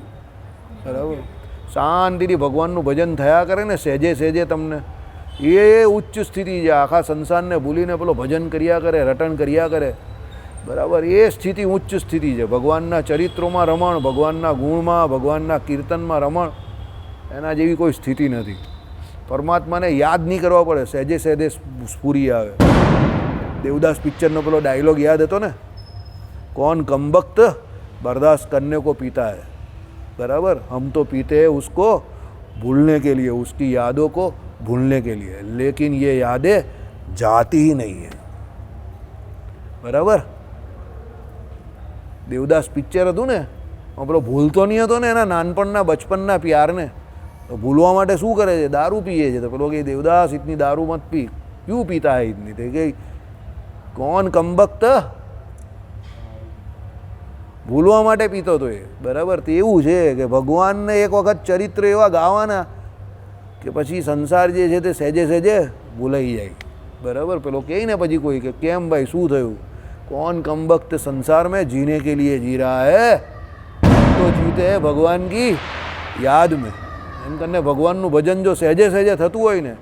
બરાબર. શાંતિથી ભગવાનનું ભજન થયા કરે ને સહેજે સહેજે તમને, એ ઉચ્ચ સ્થિતિ છે. આખા સંસારને ભૂલીને પેલો ભજન કર્યા કરે, રટણ કર્યા કરે. બરાબર. એ સ્થિતિ ઉચ્ચ સ્થિતિ છે. ભગવાનના ચરિત્રોમાં રમણ, ભગવાનના ગુણમાં, ભગવાનના કીર્તનમાં રમણ, એના જેવી કોઈ સ્થિતિ નથી. પરમાત્માને યાદ નહીં કરવા પડે, સહેજે સહેજે સ્ફૂરી આવે. દેવદાસ પિક્ચરનો પેલો ડાયલોગ યાદ હતો ને, કોણ કમબખ્ત બर्दाश्त करने को पीता है. बराबर. हम तो पीते हैं उसको भूलने के लिए, उसकी यादों को भूलने के लिए, लेकिन ये यादें जाती ही नहीं है. बराबर. દેવદાસ પિક્ચર હતું ને, પેલો ભૂલતો નહીં હતો ને એના નાનપણના બચપનના પ્યારને. તો ભૂલવા માટે શું કરે છે? દારૂ પીએ છે. તો પેલો કે દેવદાસ ઇતની દારૂ મત પી, ક્યું પીતા હૈ ઇતની? તો કે કોણ કમબખ્ત, ભૂલવા માટે પીતો હતો એ. બરાબર. તો એવું છે કે ભગવાનને એક વખત ચરિત્ર એવા ગાવાના કે પછી સંસાર જે છે તે સહેજે સહેજે ભૂલાઈ જાય. બરાબર. પેલો કહે ને પછી કોઈ કે કેમ ભાઈ શું થયું? कौन कमबख्त संसार में जीने के लिए जी रहा है, तो जीते हैं भगवान की याद में. એમ કરીને ભગવાનનું ભજન જો સહેજે સહેજે થતું હોય ને,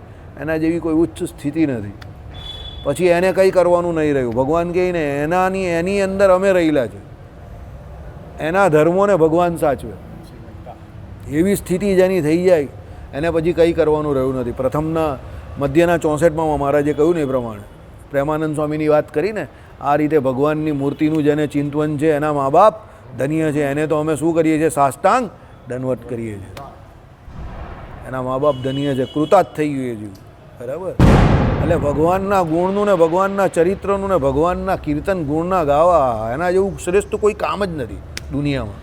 એના જેવી કોઈ ઉચ્ચ સ્થિતિ નથી. પછી એને કંઈ કરવાનું નહીં રહ્યું. ભગવાન કહે ને એની અંદર અમે રહેલા છે, એના ધર્મોને ભગવાન સાચવે. એવી સ્થિતિ જેની થઈ જાય એને પછી કંઈ કરવાનું રહ્યું નથી. પ્રથમના મધ્યના 64માં મહારાજે કહ્યું ને એ પ્રમાણે, પ્રેમાનંદ સ્વામીની વાત કરીને, આ રીતે ભગવાનની મૂર્તિનું જેને ચિંતવન છે એના મા બાપ ધન્ય છે. એને તો અમે શું કરીએ છીએ? સાષ્ટાંગ દંડવત કરીએ છીએ. એના મા બાપ ધન્ય છે, કૃતાર્થ થઈ ગયું છે. બરાબર. એટલે ભગવાનના ગુણનું ને ભગવાનના ચરિત્રનું ને ભગવાનના કીર્તન ગુણના ગાવા, એના જેવું શ્રેષ્ઠ કોઈ કામ જ નથી દુનિયામાં.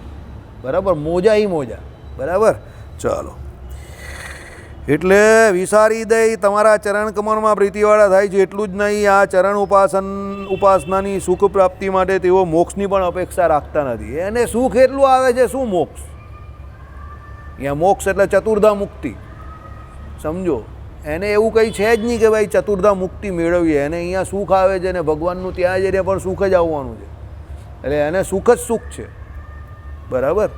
બરાબર. મોજા ઈ મોજા. બરાબર. ચાલો. એટલે વિસારી દઈ તમારા ચરણ કમળમાં પ્રીતિવાળા થાય છે. એટલું જ નહીં, આ ચરણ ઉપાસનાની સુખ પ્રાપ્તિ માટે તેઓ મોક્ષની પણ અપેક્ષા રાખતા નથી. એને સુખ એટલું આવે છે, શું મોક્ષ? અહીંયા મોક્ષ એટલે ચતુર્ધા મુક્તિ. સમજો, એને એવું કંઈ છે જ નહીં કે ભાઈ ચતુર્ધા મુક્તિ મેળવીએ. એને અહીંયા સુખ આવે છે ને ભગવાનનું ત્યાં જઈને પણ સુખ જ આવવાનું છે. એટલે એને સુખ જ સુખ છે. બરાબર.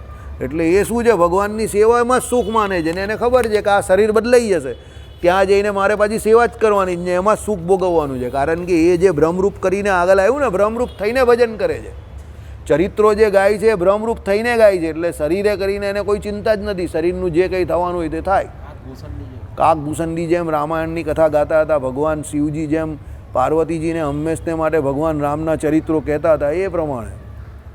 એટલે એ શું છે? ભગવાનની સેવામાં જ સુખ માને છે. ને એને ખબર છે કે આ શરીર બદલાઈ જશે, ત્યાં જઈને મારે પાછી સેવા જ કરવાની જ ને એમાં સુખ ભોગવવાનું છે. કારણ કે એ જે બ્રહ્મરૂપ કરીને આગળ આવ્યું ને, બ્રહ્મરૂપ થઈને ભજન કરે છે. ચરિત્રો જે ગાય છે બ્રહ્મરૂપ થઈને ગાય છે. એટલે શરીરે કરીને એને કોઈ ચિંતા જ નથી. શરીરનું જે કંઈ થવાનું હોય તે થાય. કાકભૂષણની જેમ રામાયણની કથા ગાતા હતા. ભગવાન શિવજી જેમ પાર્વતીજીને હંમેશને માટે ભગવાન રામના ચરિત્રો કહેતા હતા, એ પ્રમાણે.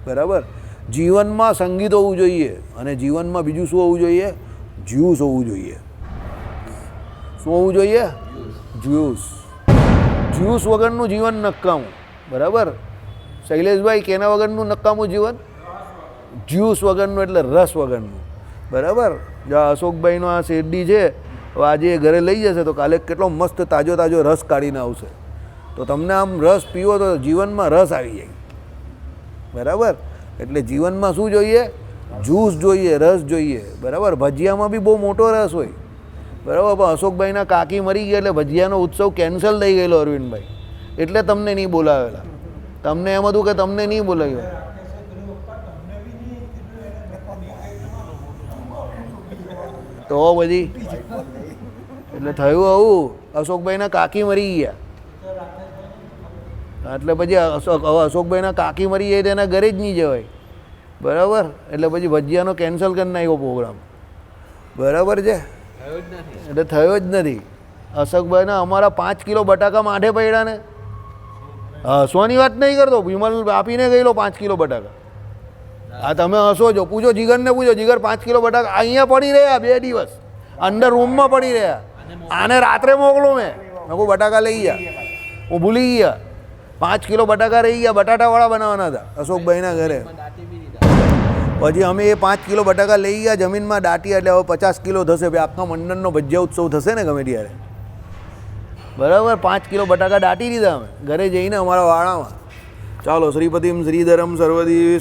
બરાબર. જીવનમાં સંગીત હોવું જોઈએ. અને જીવનમાં બીજું શું હોવું જોઈએ? જ્યુસ હોવું જોઈએ. શું હોવું જોઈએ? જ્યુસ. જ્યુસ વગરનું જીવન નકામું. બરાબર. શૈલેષભાઈ, કેના વગરનું નકામું જીવન? જ્યુસ વગરનું, એટલે રસ વગરનું. બરાબર. જો અશોકભાઈનો આ શેરડી છે, તો આજે ઘરે લઈ જશે તો કાલે કેટલો મસ્ત તાજો તાજો રસ કાઢીને આવશે. તો તમને આમ રસ પીવો તો જીવનમાં રસ આવી જાય. બરાબર. એટલે જીવનમાં શું જોઈએ? જ્યુસ જોઈએ, રસ જોઈએ. બરાબર. ભજીયામાં બી બહુ મોટો રસ હોય. બરાબર. પણ અશોકભાઈના કાકી મરી ગયા એટલે ભજીયાનો ઉત્સવ કેન્સલ થઈ ગયેલો અરવિંદભાઈ, એટલે તમને નહીં બોલાવેલા. તમને એમ હતું કે તમને નહીં બોલાવ્યો. તો બધી એટલે થયું આવું, અશોકભાઈના કાકી મરી ગયા. એટલે પછી અશોકભાઈના કાકી મરી જાય તો એના ઘરે જ નહીં જવાય. બરાબર. એટલે પછી ભજીયાનો કેન્સલ કરી નાખ્યો પ્રોગ્રામ. બરાબર છે. એટલે થયો જ નથી. અશોકભાઈના અમારા 5 કિલો બટાકા માઠે પડ્યા ને. હસવાની વાત નહીં કરતો, વિમલ આપીને ગયેલો 5 કિલો બટાકા. હા, તમે હસો છો. પૂછો જીગરને, પૂછો. જીગર 5 કિલો બટાકા અહીંયા પડી રહ્યા 2 દિવસ, અંદર રૂમમાં પડી રહ્યા. આને રાત્રે મોકલો મેં કહું બટાકા લઈ ગયા. હું ભૂલી ગયા. 5 કિલો બટાકા રહી ગયા. બટાટાવાળા બનાવવાના હતા અશોકભાઈના ઘરે. પછી અમે એ 5 કિલો બટાકા લઈ ગયા, જમીનમાં દાટી. એટલે હવે 50 કિલો થશે. આખા મંડળનો ભજીયા ઉત્સવ થશે ને ગમે ત્યારે. બરાબર. 5 કિલો બટાકા દાટી દીધા અમે ઘરે જઈને અમારા વાળામાં. ચાલો. શ્રીપતિમ શ્રીધરમ સર્વદી